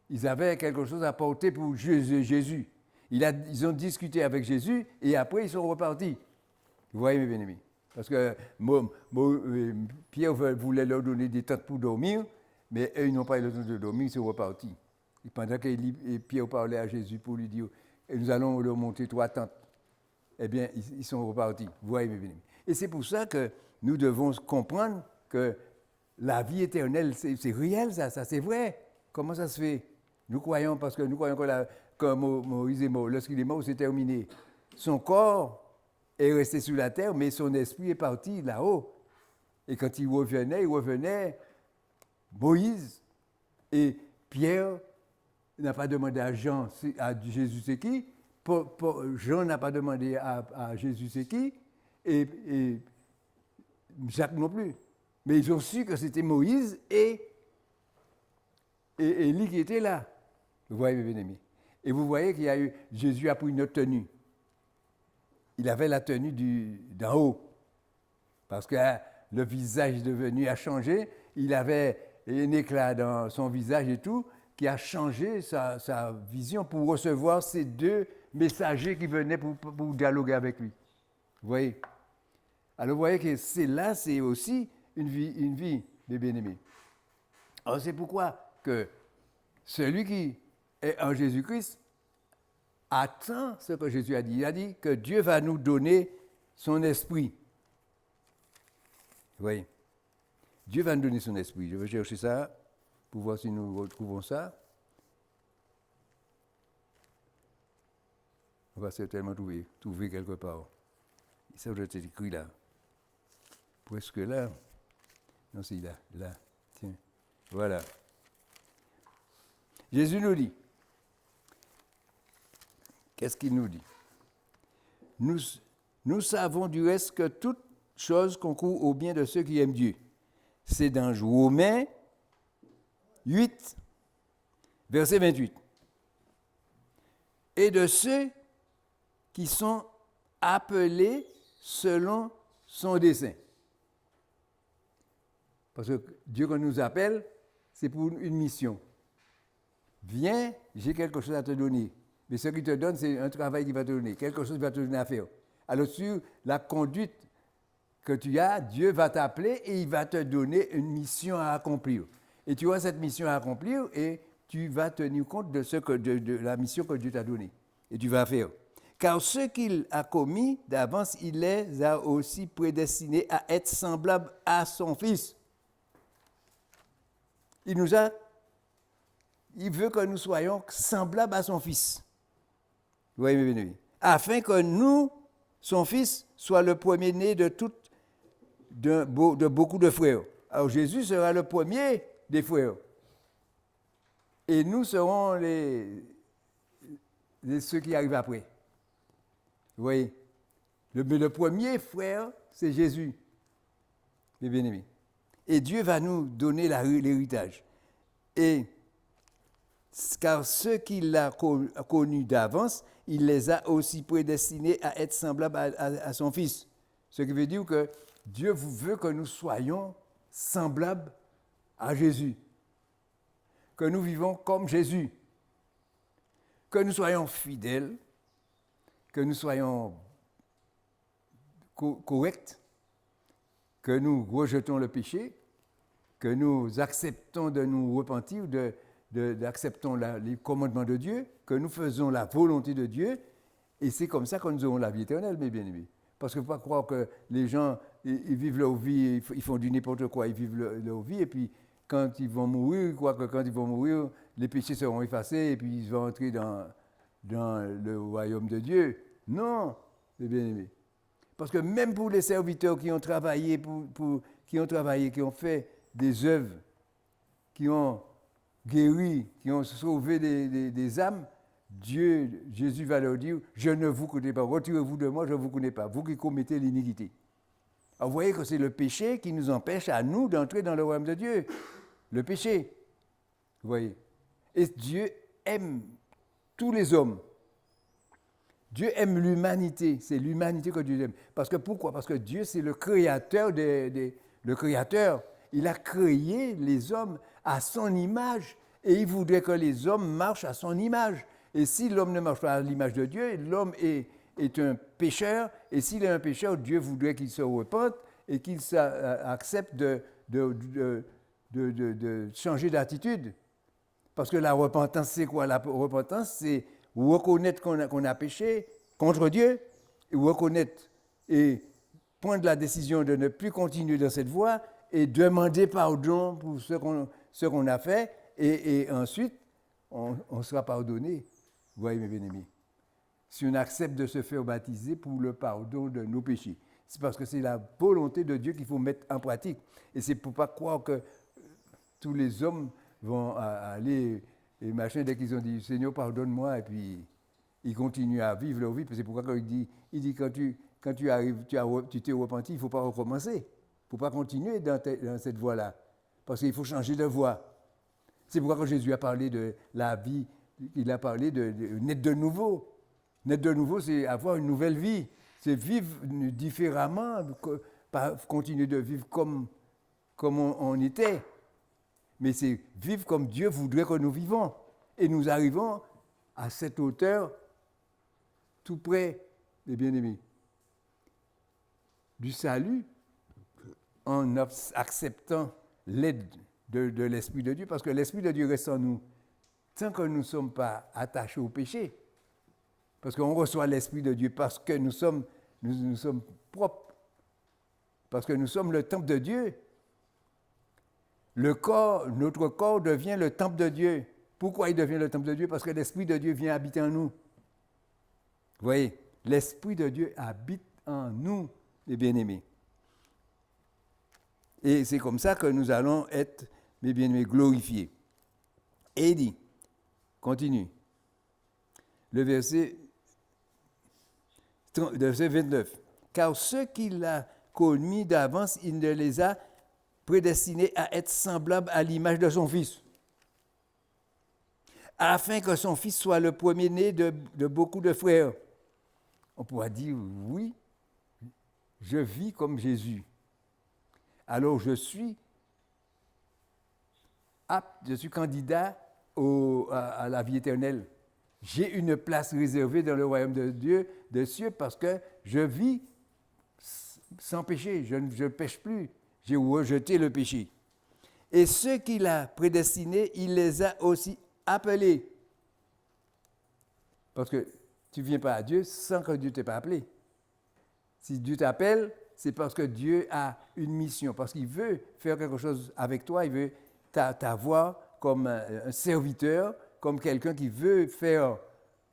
Ils avaient quelque chose à porter pour Jésus. Ils ont discuté avec Jésus et après ils sont repartis. Vous voyez, mes bien-aimés. Parce que Pierre voulait leur donner des tentes pour dormir, mais eux, ils n'ont pas eu le temps de dormir, ils sont repartis. Et pendant que Pierre parlait à Jésus pour lui dire « Nous allons leur monter 3 tentes », eh bien, ils sont repartis. Vous voyez, mes bien-aimés. Et c'est pour ça que nous devons comprendre que la vie éternelle, c'est réel, ça c'est vrai. Comment ça se fait? Nous croyons que Moïse est mort. Lorsqu'il est mort, c'est terminé. Son corps est resté sur la terre, mais son esprit est parti là-haut. Et quand il revenait, Moïse et Pierre n'a pas demandé à Jésus c'est qui, Jean n'a pas demandé à Jésus c'est qui, et Jacques non plus. Mais ils ont su que c'était Moïse et Élie qui étaient là. Vous voyez, mes bien-aimés. Et vous voyez qu'il y a eu, Jésus a pris une autre tenue. Il avait la tenue d'en haut. Parce que le visage a changé. Il avait un éclat dans son visage et tout, qui a changé sa vision pour recevoir ces deux messagers qui venaient pour dialoguer avec lui. Vous voyez? Alors vous voyez que c'est aussi une vie des bien-aimés. Alors c'est pourquoi que celui qui est en Jésus-Christ attend ce que Jésus a dit. Il a dit que Dieu va nous donner son esprit. Vous voyez? Dieu va nous donner son esprit. Je vais chercher ça pour voir si nous retrouvons ça. On va certainement trouver quelque part. Ça doit être écrit là. Presque là. Non, c'est là. Là. Tiens. Voilà. Jésus nous dit. Qu'est-ce qu'il nous dit? Nous savons du reste que toute chose concourt au bien de ceux qui aiment Dieu. C'est dans Romains 8, verset 28. Et de ceux qui sont appelés selon son dessein. Parce que Dieu, quand nous appelle, c'est pour une mission. Viens, j'ai quelque chose à te donner. Mais ce qu'il te donne, c'est un travail qu'il va te donner, quelque chose qu'il va te donner à faire. Alors, sur la conduite que tu as, Dieu va t'appeler et il va te donner une mission à accomplir. Et tu as cette mission à accomplir et tu vas tenir compte de la mission que Dieu t'a donnée. Et tu vas faire. Car ce qu'il a commis d'avance, il les a aussi prédestinés à être semblables à son Fils. Il veut que nous soyons semblables à son Fils. Vous voyez, mes bien-aimés. Afin que nous, son Fils, soit le premier-né de beaucoup de frères. Alors Jésus sera le premier des frères. Et nous serons ceux qui arrivent après. Vous voyez? Le premier frère, c'est Jésus, mes bien-aimés. Et Dieu va nous donner l'héritage. Et car ceux qu'il a connus d'avance, il les a aussi prédestinés à être semblables à son Fils. Ce qui veut dire que Dieu veut que nous soyons semblables à Jésus. Que nous vivons comme Jésus. Que nous soyons fidèles. Que nous soyons corrects. Que nous rejetons le péché. Que nous acceptons de nous repentir, d'acceptons les commandements de Dieu, que nous faisons la volonté de Dieu, et c'est comme ça que nous aurons la vie éternelle, mes bien-aimés. Parce qu'il ne faut pas croire que les gens, ils vivent leur vie, ils font du n'importe quoi, ils vivent leur vie, et puis quand ils vont mourir, ils croient que quand ils vont mourir, les péchés seront effacés, et puis ils vont entrer dans le royaume de Dieu. Non, mes bien-aimés. Parce que même pour les serviteurs qui ont travaillé, qui ont fait des œuvres, qui ont guéri, qui ont sauvé des âmes, Jésus va leur dire, je ne vous connais pas, retirez-vous de moi, je ne vous connais pas, vous qui commettez l'iniquité. Alors vous voyez que c'est le péché qui nous empêche à nous d'entrer dans le royaume de Dieu. Le péché. Vous voyez. Et Dieu aime tous les hommes. Dieu aime l'humanité. C'est l'humanité que Dieu aime. Parce que pourquoi? Parce que Dieu, c'est le créateur le créateur. Il a créé les hommes à son image et il voudrait que les hommes marchent à son image. Et si l'homme ne marche pas à l'image de Dieu, l'homme est un pécheur. Et s'il est un pécheur, Dieu voudrait qu'il se repente et qu'il accepte de changer d'attitude. Parce que la repentance, c'est quoi? La repentance, c'est reconnaître qu'on a péché contre Dieu, et reconnaître et prendre la décision de ne plus continuer dans cette voie et demander pardon pour ce qu'on a fait, et ensuite, on sera pardonné. Vous voyez, mes bien-aimés, si on accepte de se faire baptiser pour le pardon de nos péchés. C'est parce que c'est la volonté de Dieu qu'il faut mettre en pratique. Et c'est pour ne pas croire que tous les hommes vont aller et machin, dès qu'ils ont dit « Seigneur, pardonne-moi », et puis ils continuent à vivre leur vie. C'est pourquoi il dit quand tu arrives, tu t'es repenti, il ne faut pas recommencer. faut pas continuer dans cette voie-là, parce qu'il faut changer de voie. C'est pourquoi quand Jésus a parlé de la vie, il a parlé de naître de nouveau. Naître de nouveau, c'est avoir une nouvelle vie. C'est vivre différemment, pas continuer de vivre comme on était. Mais c'est vivre comme Dieu voudrait que nous vivons. Et nous arrivons à cette hauteur, tout près, les bien-aimés, du salut, en acceptant l'aide de l'Esprit de Dieu, parce que l'Esprit de Dieu reste en nous tant que nous ne sommes pas attachés au péché. Parce qu'on reçoit l'Esprit de Dieu parce que nous sommes propres, parce que nous sommes le temple de Dieu. Notre corps devient le temple de Dieu. Pourquoi il devient le temple de Dieu? Parce que l'Esprit de Dieu vient habiter en nous. Vous voyez, l'Esprit de Dieu habite en nous, les bien-aimés. Et c'est comme ça que nous allons être, mes bien-aimés, glorifiés. Et il dit, continue, le verset 29. Car ceux qu'il a commis d'avance, il ne les a prédestinés à être semblables à l'image de son Fils, afin que son Fils soit le premier-né de beaucoup de frères. On pourra dire, oui, je vis comme Jésus. Alors je suis apte, je suis candidat à la vie éternelle. J'ai une place réservée dans le royaume de Dieu, des cieux, parce que je vis sans péché, je ne pêche plus, j'ai rejeté le péché. Et ceux qu'il a prédestinés, il les a aussi appelés. Parce que tu ne viens pas à Dieu sans que Dieu ne t'ait pas appelé. Si Dieu t'appelle, c'est parce que Dieu a une mission, parce qu'il veut faire quelque chose avec toi, il veut t'avoir comme un serviteur, comme quelqu'un qui veut faire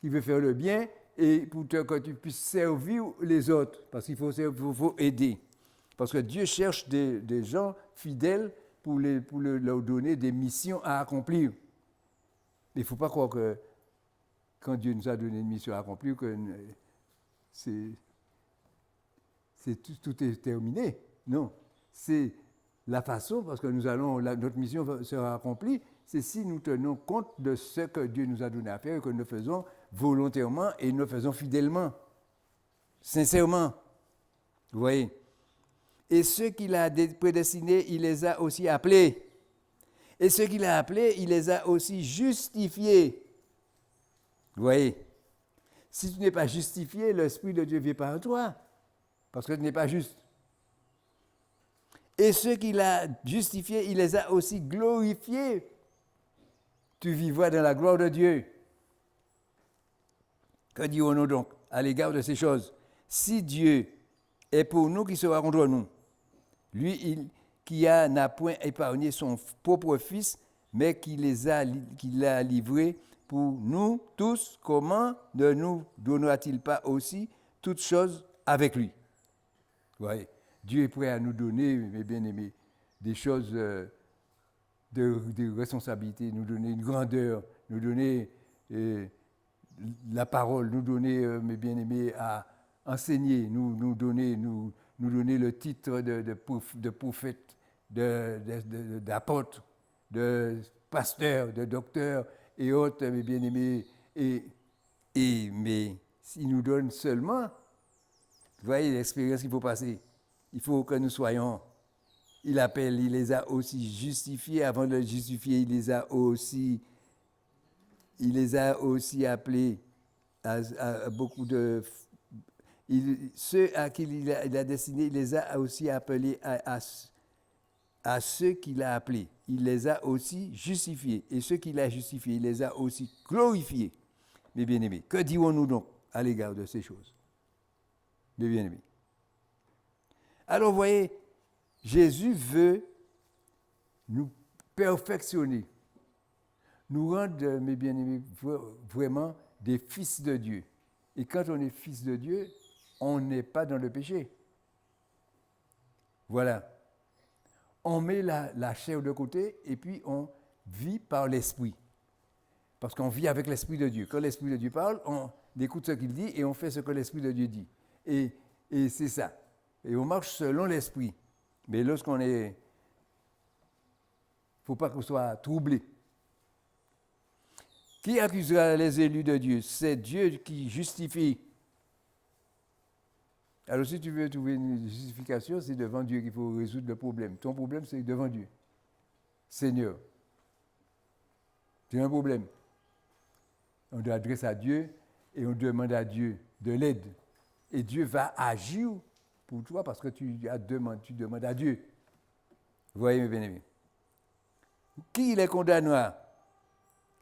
le bien et pour que tu puisses servir les autres, parce qu'il faut aider. Parce que Dieu cherche des gens fidèles pour leur donner des missions à accomplir. Il ne faut pas croire que quand Dieu nous a donné une mission à accomplir, que tout est terminé. Non, c'est la façon, parce que notre mission sera accomplie, c'est si nous tenons compte de ce que Dieu nous a donné à faire et que nous le faisons volontairement et nous le faisons fidèlement, sincèrement. Vous voyez? Et ceux qu'il a prédestinés, il les a aussi appelés. Et ceux qu'il a appelés, il les a aussi justifiés. Vous voyez? Si tu n'es pas justifié, l'Esprit de Dieu ne vient pas en toi, parce que tu n'es pas juste. Et ceux qu'il a justifiés, il les a aussi glorifiés. Tu vivras dans la gloire de Dieu. Que dirons-nous donc à l'égard de ces choses? Si Dieu est pour nous, qui sera contre nous? Lui, qui n'a point épargné son propre Fils, mais qui l'a livré pour nous tous, comment ne nous donnera-t-il pas aussi toutes choses avec lui? Vous voyez, Dieu est prêt à nous donner, mes bien-aimés, des choses de responsabilité, nous donner une grandeur, nous donner la parole, nous donner, mes bien-aimés, à enseigner, nous donner le titre de prophète, d'apôtre, de pasteur, de docteur et autres, mes bien-aimés. Mais s'il nous donne seulement, vous voyez l'expérience qu'il faut passer. Il faut que nous soyons. Il appelle, il les a aussi justifiés. Avant de les justifier, il les a aussi appelés à beaucoup de. Ceux à qui il a destiné, il les a aussi appelés à ceux qu'il a appelés. Il les a aussi justifiés. Et ceux qu'il a justifiés, il les a aussi glorifiés. Mes bien-aimés, que dirons-nous donc à l'égard de ces choses? Mes bien-aimés. Alors, vous voyez, Jésus veut nous perfectionner, nous rendre, mes bien-aimés, vraiment des fils de Dieu. Et quand on est fils de Dieu, on n'est pas dans le péché. Voilà. On met la chair de côté et puis on vit par l'esprit. Parce qu'on vit avec l'Esprit de Dieu. Quand l'Esprit de Dieu parle, on écoute ce qu'il dit et on fait ce que l'Esprit de Dieu dit. Et c'est ça. Et on marche selon l'Esprit. Mais lorsqu'on est... Il ne faut pas qu'on soit troublé. Qui accusera les élus de Dieu? C'est Dieu qui justifie. Alors si tu veux trouver une justification, c'est devant Dieu qu'il faut résoudre le problème. Ton problème, c'est devant Dieu. Seigneur, tu as un problème. On doit adresser à Dieu et on demande à Dieu de l'aide. Et Dieu va agir pour toi parce que tu demandes à Dieu. Vous voyez, mes bien-aimés. Qui les condamnera?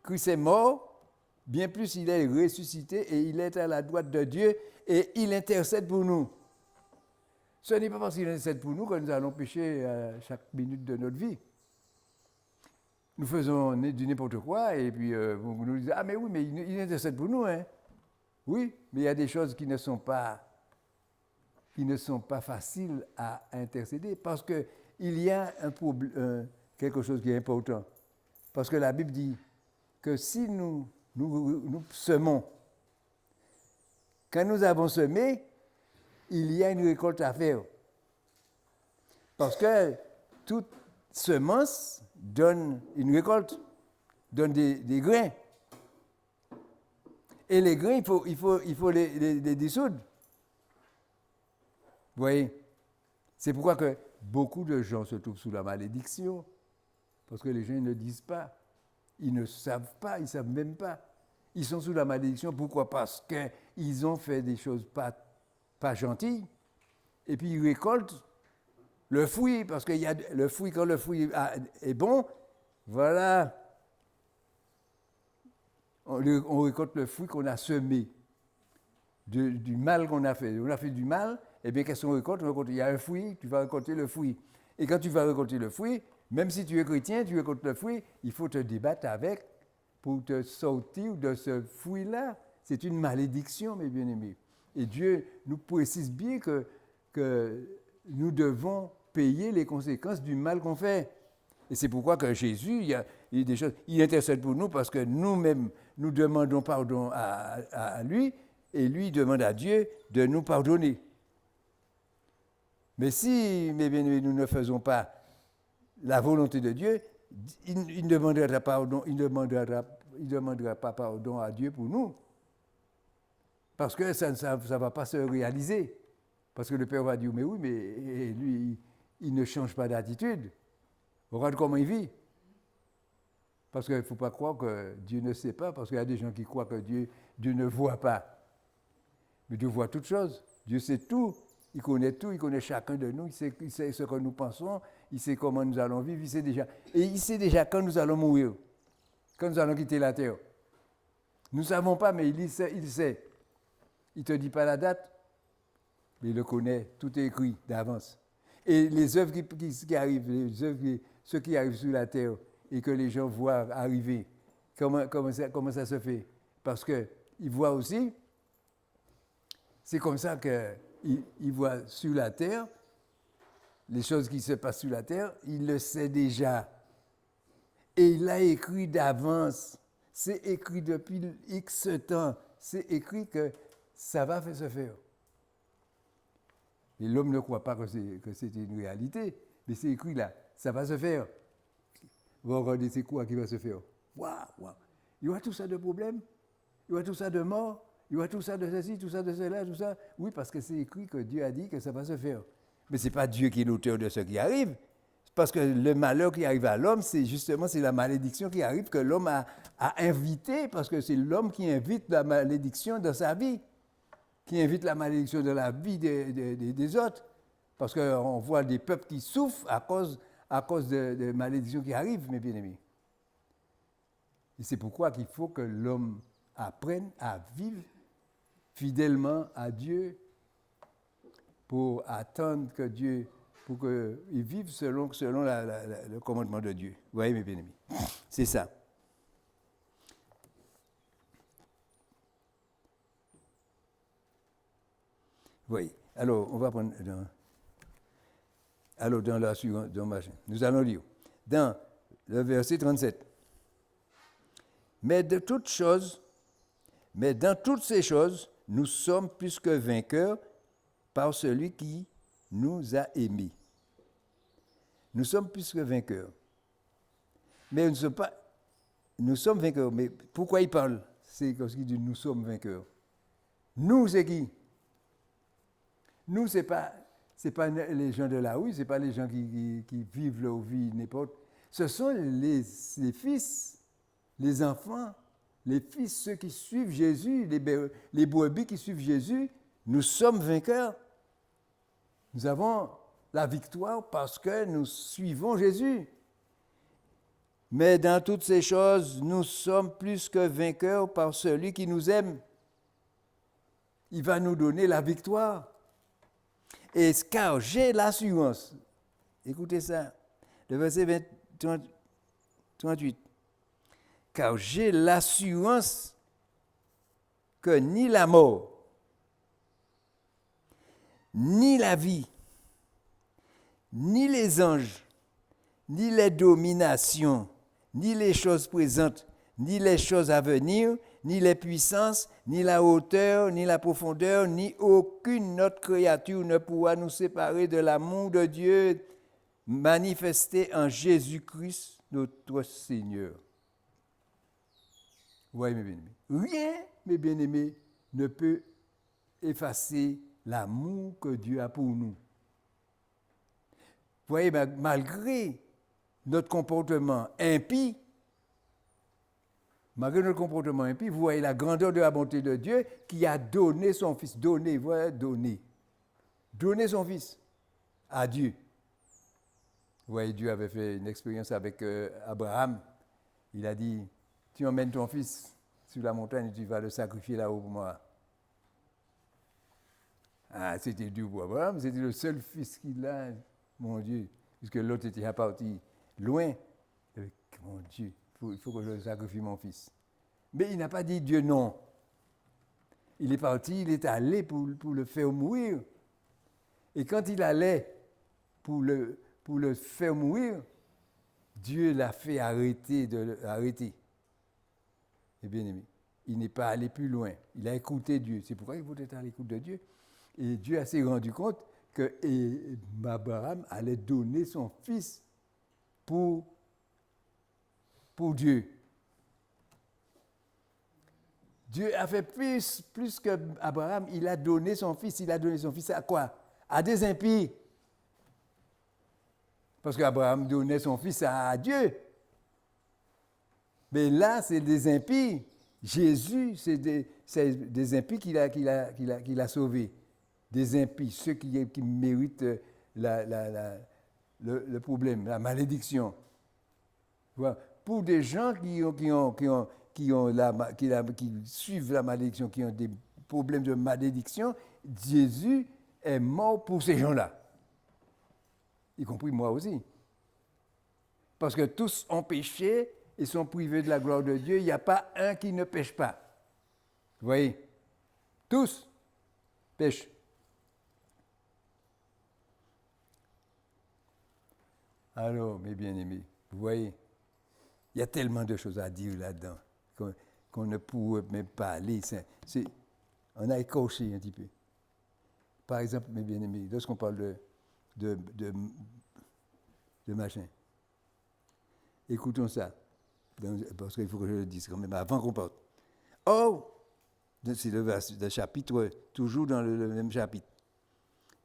Christ est mort, bien plus il est ressuscité et il est à la droite de Dieu et il intercède pour nous. Ce n'est pas parce qu'il intercède pour nous que nous allons pécher à chaque minute de notre vie. Nous faisons du n'importe quoi et puis vous nous dites « Ah mais oui, mais il intercède pour nous. Hein. » Oui, mais il y a des choses qui ne sont pas faciles à intercéder parce qu'il y a quelque chose qui est important. Parce que la Bible dit que si nous semons, quand nous avons semé, il y a une récolte à faire. Parce que toute semence donne une récolte, donne des grains. Et les grains, il faut les dissoudre. Vous voyez? C'est pourquoi que beaucoup de gens se trouvent sous la malédiction. Parce que les gens ne disent pas. Ils ne savent pas, ils ne savent même pas. Ils sont sous la malédiction. Pourquoi? Parce qu'ils ont fait des choses pas gentilles. Et puis ils récoltent le fruit. Parce que le fruit, quand le fruit est bon, voilà. On récolte le fruit qu'on a semé. Du mal qu'on a fait. On a fait du mal, et bien qu'est-ce qu'on récolte? Il y a un fruit, tu vas récolter le fruit. Et quand tu vas récolter le fruit, même si tu es chrétien, tu récoltes le fruit, il faut te débattre avec pour te sortir de ce fruit-là. C'est une malédiction, mes bien-aimés. Et Dieu nous précise bien que nous devons payer les conséquences du mal qu'on fait. Et c'est pourquoi que Jésus, il y a des choses, il intercède pour nous parce que nous-mêmes, nous demandons pardon à lui et lui demande à Dieu de nous pardonner. Mais si, mes bien-aimés, nous ne faisons pas la volonté de Dieu, il ne demandera pas pardon à Dieu pour nous. Parce que ça ne va pas se réaliser. Parce que le Père va dire, mais oui, mais lui, il ne change pas d'attitude. Regarde comment il vit. Parce qu'il ne faut pas croire que Dieu ne sait pas, parce qu'il y a des gens qui croient que Dieu ne voit pas. Mais Dieu voit toutes choses. Dieu sait tout. Il connaît chacun de nous, il sait ce que nous pensons, il sait comment nous allons vivre, il sait déjà quand nous allons mourir, quand nous allons quitter la terre. Nous ne savons pas, mais il sait. Il ne te dit pas la date, mais il le connaît, tout est écrit d'avance. Et les œuvres qui arrivent, ceux qui arrivent sur la terre et que les gens voient arriver, comment ça se fait? Parce qu'ils voient aussi, c'est comme ça qu'il voit sur la terre, les choses qui se passent sur la terre, il le sait déjà. Et il l'a écrit d'avance. C'est écrit depuis X temps. C'est écrit que ça va se faire. Et l'homme ne croit pas que c'est une réalité, mais c'est écrit là, ça va se faire. Vous regardez, c'est quoi qui va se faire? Waouh! Il y aura tout ça de problèmes, il y aura tout ça de morts, il y aura tout ça de ceci, tout ça de cela, tout ça. Oui, parce que c'est écrit que Dieu a dit que ça va se faire. Mais ce n'est pas Dieu qui est l'auteur de ce qui arrive. Parce que le malheur qui arrive à l'homme, c'est la malédiction qui arrive que l'homme a invité, parce que c'est l'homme qui invite la malédiction dans sa vie, qui invite la malédiction dans la vie des autres. Parce qu'on voit des peuples qui souffrent à cause de malédictions qui arrivent, mes bien-aimés. Et c'est pourquoi il faut que l'homme apprenne à vivre fidèlement à Dieu pour attendre que Dieu, pour qu'il vive selon le commandement de Dieu. Vous voyez, mes bien-aimés, c'est ça. Oui, alors on va prendre dans la suivante, nous allons lire dans le verset 37. Mais dans toutes ces choses, nous sommes plus que vainqueurs par celui qui nous a aimés. nous sommes plus que vainqueurs. Mais nous sommes vainqueurs. Mais pourquoi il parle? C'est parce qu'il dit nous sommes vainqueurs. Nous, c'est qui? Nous, c'est pas les gens de la rue, c'est pas les gens qui vivent leur vie n'importe. Ce sont les fils, les enfants, les fils, ceux qui suivent Jésus, les brebis qui suivent Jésus. Nous sommes vainqueurs. Nous avons la victoire parce que nous suivons Jésus. Mais dans toutes ces choses, nous sommes plus que vainqueurs par celui qui nous aime. Il va nous donner la victoire. Et car j'ai l'assurance, écoutez ça, le verset 38, car j'ai l'assurance que ni la mort, ni la vie, ni les anges, ni les dominations, ni les choses présentes, ni les choses à venir, ni les puissances, ni la hauteur, ni la profondeur, ni aucune autre créature ne pourra nous séparer de l'amour de Dieu manifesté en Jésus-Christ, notre Seigneur. Oui, mes bien-aimés. Rien, mes bien-aimés, ne peut effacer l'amour que Dieu a pour nous. Vous voyez, malgré notre comportement impie, vous voyez la grandeur de la bonté de Dieu qui a donné son Fils. Donné son Fils à Dieu. Vous voyez, Dieu avait fait une expérience avec Abraham. Il a dit, tu emmènes ton Fils sur la montagne et tu vas le sacrifier là-haut pour moi. Ah, c'était dur pour Abraham, c'était le seul fils qu'il a, mon Dieu, puisque l'autre était parti loin. Mon Dieu, il faut que je sacrifie mon fils. Mais il n'a pas dit Dieu non. Il est parti, il est allé pour le faire mourir. Et quand il allait pour le faire mourir, Dieu l'a fait arrêter. Et bien aimé, il n'est pas allé plus loin. Il a écouté Dieu. C'est pourquoi il faut être à l'écoute de Dieu. Et Dieu s'est rendu compte que Abraham allait donner son fils pour Dieu. Dieu a fait plus qu'Abraham. Il a donné son fils. Il a donné son fils à quoi? À des impies. Parce qu'Abraham donnait son fils à Dieu. Mais là, c'est des impies. Jésus, c'est des impies qu'il a sauvés. Des impies, ceux qui méritent le problème, la malédiction. Voilà. Pour des gens qui suivent la malédiction, qui ont des problèmes de malédiction, Jésus est mort pour ces gens-là. Y compris moi aussi. Parce que tous ont péché et sont privés de la gloire de Dieu. Il n'y a pas un qui ne pêche pas. Vous voyez? Tous pêchent. Alors, mes bien-aimés, vous voyez, il y a tellement de choses à dire là-dedans qu'on ne pourrait même pas aller. On a écorché un petit peu. Par exemple, mes bien-aimés, lorsqu'on parle de machin, écoutons ça, parce qu'il faut que je le dise quand même avant qu'on parte. Or, c'est le chapitre, toujours dans le même chapitre,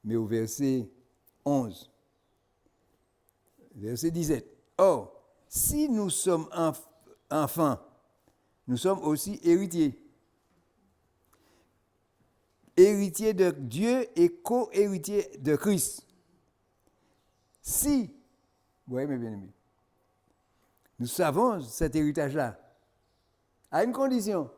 mais au verset 11. Verset 17. Or, si nous sommes enfants, nous sommes aussi héritiers. Héritiers de Dieu et co-héritiers de Christ. Si, vous voyez mes bien-aimés, nous savons cet héritage-là, à une condition.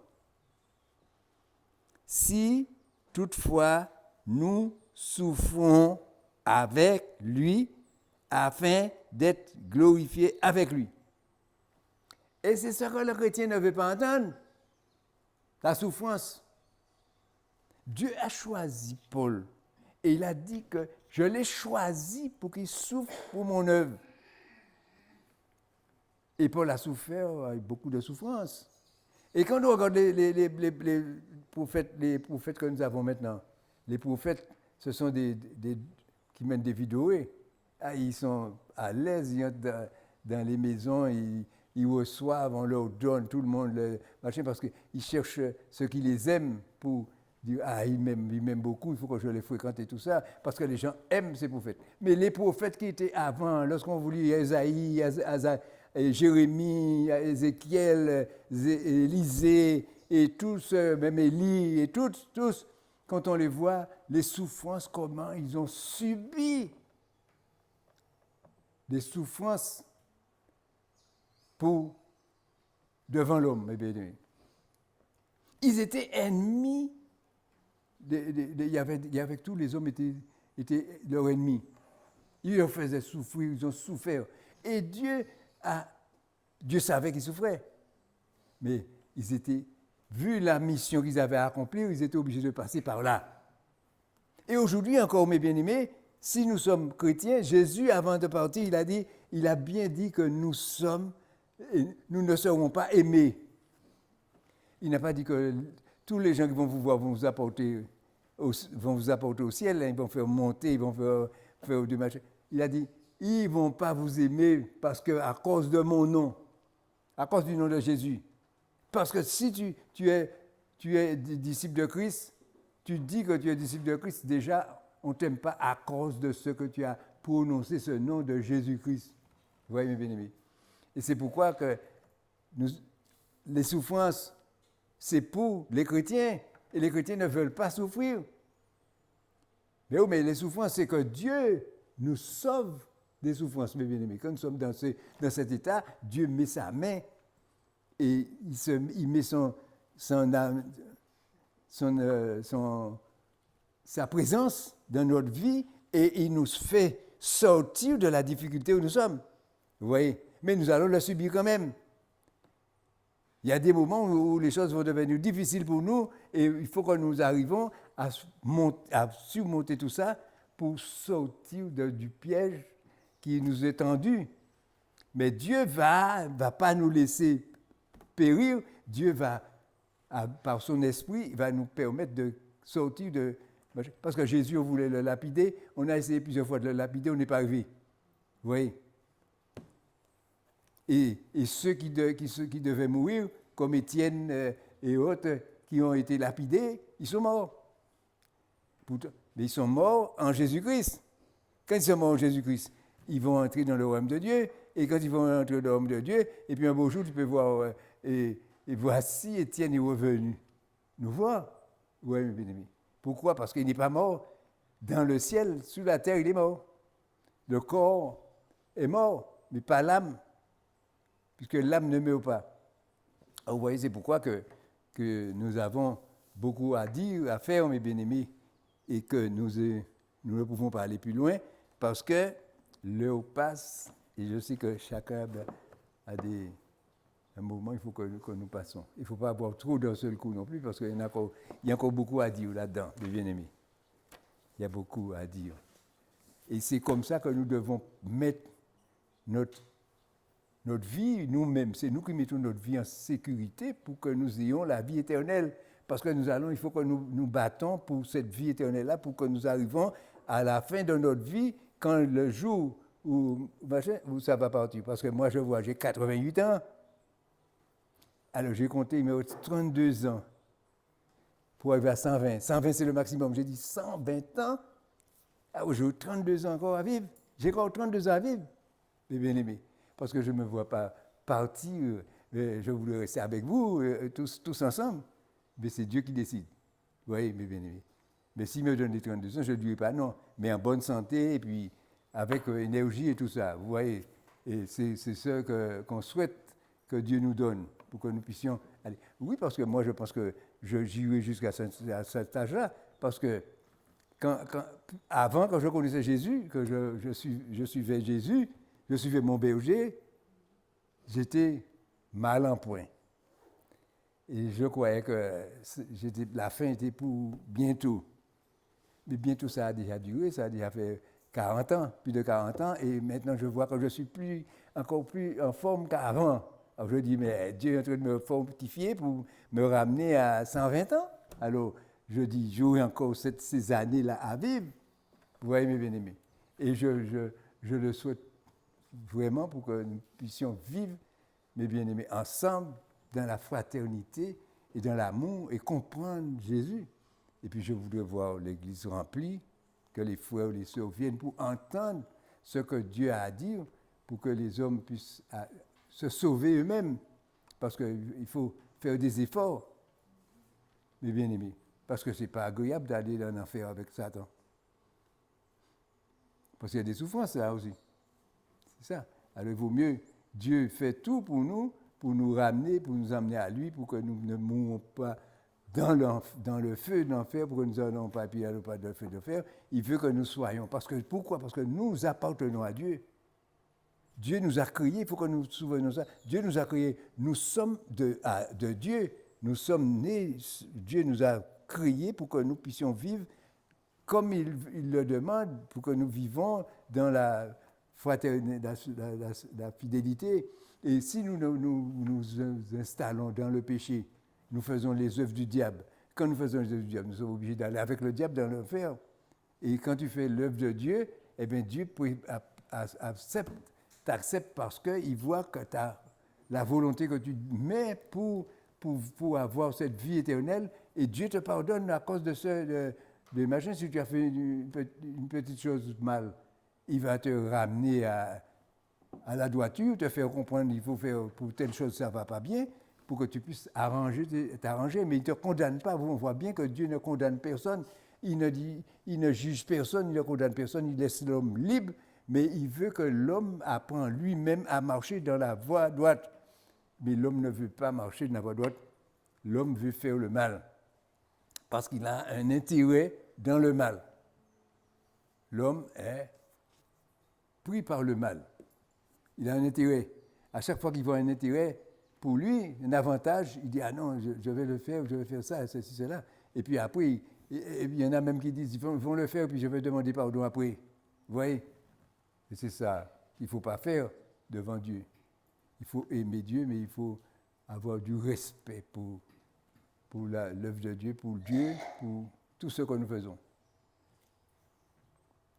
Si, toutefois, nous souffrons avec lui, afin d'être glorifiés avec lui. Et c'est ce que le chrétien ne veut pas entendre, la souffrance. Dieu a choisi Paul et il a dit que je l'ai choisi pour qu'il souffre pour mon œuvre. Et Paul a souffert avec beaucoup de souffrance. Et quand on regarde les prophètes que nous avons maintenant, les prophètes, ce sont des qui mènent des vidéos. ils sont à l'aise, ils entrent dans les maisons, ils reçoivent, on leur donne, tout le monde, le machin, parce qu'ils cherchent ceux qui les aiment pour dire, ils m'aiment beaucoup, il faut que je les fréquente et tout ça, parce que les gens aiment ces prophètes. Mais les prophètes qui étaient avant, lorsqu'on voulait Ésaïe, Jérémie, Ézéchiel, Élisée, et tous, même Élie, et tous, quand on les voit, les souffrances, comment ils ont subi des souffrances devant l'homme, mes bien-aimés. Ils étaient ennemis, il y avait tous les hommes étaient leurs ennemis. Ils leur faisaient souffrir, ils ont souffert. Et Dieu savait qu'ils souffraient. Mais ils étaient, vu la mission qu'ils avaient à accomplir, ils étaient obligés de passer par là. Et aujourd'hui encore, mes bien-aimés, si nous sommes chrétiens, Jésus, avant de partir, il a bien dit que nous ne serons pas aimés. Il n'a pas dit que tous les gens qui vont vous voir vont vous apporter au ciel, hein, ils vont faire monter, ils vont faire du machin. Il a dit, ils ne vont pas vous aimer parce qu'à cause de mon nom, à cause du nom de Jésus. Parce que si tu es disciple de Christ, tu dis que tu es disciple de Christ, déjà, on ne t'aime pas à cause de ce que tu as prononcé ce nom de Jésus-Christ. Vous voyez, mes bien-aimés. Et c'est pourquoi que les souffrances, c'est pour les chrétiens. Et les chrétiens ne veulent pas souffrir. Mais les souffrances, c'est que Dieu nous sauve des souffrances, mes bien-aimés. Quand nous sommes dans cet état, Dieu met sa main et il met sa présence dans notre vie et il nous fait sortir de la difficulté où nous sommes. Vous voyez? Mais nous allons la subir quand même. Il y a des moments où les choses vont devenir difficiles pour nous et il faut que nous arrivions à surmonter tout ça pour sortir du piège qui nous est tendu. Mais Dieu va pas nous laisser périr. Dieu va, par son esprit, va nous permettre de sortir de... Parce que Jésus, on voulait le lapider. On a essayé plusieurs fois de le lapider, on n'est pas arrivé. Vous voyez? Et ceux qui devaient mourir, comme Étienne et autres, qui ont été lapidés, ils sont morts. Mais ils sont morts en Jésus-Christ. Quand ils sont morts en Jésus-Christ, ils vont entrer dans le royaume de Dieu. Et quand ils vont entrer dans le royaume de Dieu, et puis un beau jour, tu peux voir, et voici Étienne est revenu. Nous voir. Oui, mes bien-aimés. Pourquoi? Parce qu'il n'est pas mort. Dans le ciel, sous la terre, il est mort. Le corps est mort, mais pas l'âme. Puisque l'âme ne meurt pas. Alors, vous voyez, c'est pourquoi que nous avons beaucoup à dire, à faire, mes bien-aimés, et que nous ne pouvons pas aller plus loin, parce que l'heure passe, et je sais que chacun a un moment, il faut que nous passons. Il ne faut pas avoir trop d'un seul coup non plus, parce qu'il y a encore beaucoup à dire là-dedans, mes bien-aimés. Il y a beaucoup à dire. Et c'est comme ça que nous devons mettre notre vie, nous-mêmes, c'est nous qui mettons notre vie en sécurité pour que nous ayons la vie éternelle. Parce que il faut que nous battons pour cette vie éternelle-là, pour que nous arrivions à la fin de notre vie, quand le jour où ça va partir. Parce que moi, je vois, j'ai 88 ans. Alors, j'ai compté, il me reste 32 ans pour arriver à 120. 120, c'est le maximum. J'ai dit 120 ans. Alors, j'ai 32 ans encore à vivre. J'ai encore 32 ans à vivre, mes bien-aimés. Parce que je ne me vois pas partir, je voulais rester avec vous, tous ensemble. Mais c'est Dieu qui décide. Vous voyez, mes bien-aimés. Mais s'il me donne les 32 ans, je ne dirai pas non. Mais en bonne santé, et puis avec énergie et tout ça. Vous voyez, et c'est ce qu'on souhaite que Dieu nous donne, pour que nous puissions aller. Oui, parce que moi, je pense que j'irai jusqu'à cet âge-là, parce que avant, quand je connaissais Jésus, que je suivais Jésus, je suivais mon berger, j'étais mal en point. Et je croyais que la fin était pour bientôt. Mais bientôt, ça a déjà duré, ça a déjà fait 40 ans, plus de 40 ans, et maintenant je vois que je suis encore plus en forme qu'avant. Alors je dis, mais Dieu est en train de me fortifier pour me ramener à 120 ans. Alors je dis, j'aurai encore ces années-là à vivre. Vous voyez, mes bien-aimés. Et je je le souhaite vraiment pour que nous puissions vivre, mes bien-aimés, ensemble, dans la fraternité et dans l'amour et comprendre Jésus. Et puis je voudrais voir l'Église remplie, que les frères et les sœurs viennent pour entendre ce que Dieu a à dire, pour que les hommes puissent se sauver eux-mêmes. Parce qu'il faut faire des efforts, mes bien-aimés. Parce que ce n'est pas agréable d'aller dans l'enfer avec Satan. Parce qu'il y a des souffrances là aussi. C'est ça. Alors il vaut mieux, Dieu fait tout pour nous ramener, pour nous amener à lui, pour que nous ne mourons pas dans le feu de l'enfer, pour que nous n'allons pas puis pas dans le feu de l'enfer. Il veut que nous soyons. Pourquoi? Parce que nous appartenons à Dieu. Dieu nous a créés, il faut que nous nous souvenions de ça. Dieu nous a créés, nous sommes de Dieu, nous sommes nés, Dieu nous a créés pour que nous puissions vivre comme il le demande, pour que nous vivons dans la fraternité, la fidélité. Et si nous installons dans le péché, nous faisons les œuvres du diable. Quand nous faisons les œuvres du diable, nous sommes obligés d'aller avec le diable dans l'enfer. Et quand tu fais l'œuvre de Dieu, eh bien Dieu t'accepte parce qu'il voit que tu as la volonté que tu mets pour avoir cette vie éternelle. Et Dieu te pardonne à cause de ce... Imagine si tu as fait une petite chose mal, il va te ramener à la droiture, te faire comprendre qu'il faut faire pour telle chose, ça ne va pas bien, pour que tu puisses t'arranger, mais il ne te condamne pas. On voit bien que Dieu ne condamne personne, il ne juge personne, il ne condamne personne, il laisse l'homme libre, mais il veut que l'homme apprenne lui-même à marcher dans la voie droite. Mais l'homme ne veut pas marcher dans la voie droite, l'homme veut faire le mal. Parce qu'il a un intérêt dans le mal. L'homme est pris par le mal. Il a un intérêt. À chaque fois qu'il voit un intérêt, pour lui, un avantage, il dit « Ah non, je vais le faire, je vais faire ça, ceci, cela. » Et puis après, il y en a même qui disent « Ils vont le faire, puis je vais demander pardon après. » Vous voyez? Et c'est ça qu'il ne faut pas faire devant Dieu. Il faut aimer Dieu, mais il faut avoir du respect pour l'œuvre de Dieu, pour tout ce que nous faisons.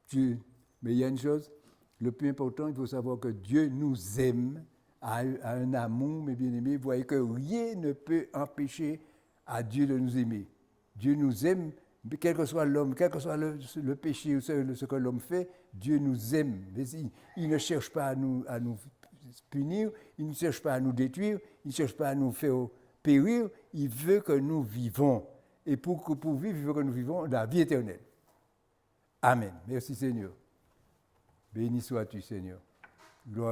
Dieu. Mais il y a une chose, le plus important, il faut savoir que Dieu nous aime, a un amour, mes bien-aimés. Vous voyez que rien ne peut empêcher à Dieu de nous aimer. Dieu nous aime, quel que soit l'homme, quel que soit le péché ou ce que l'homme fait, Dieu nous aime. Il ne cherche pas à nous punir, il ne cherche pas à nous détruire, il ne cherche pas à nous faire périr, il veut que nous vivons. Et pour vivre, il veut que nous vivons la vie éternelle. Amen. Merci Seigneur. Béni sois-tu Seigneur.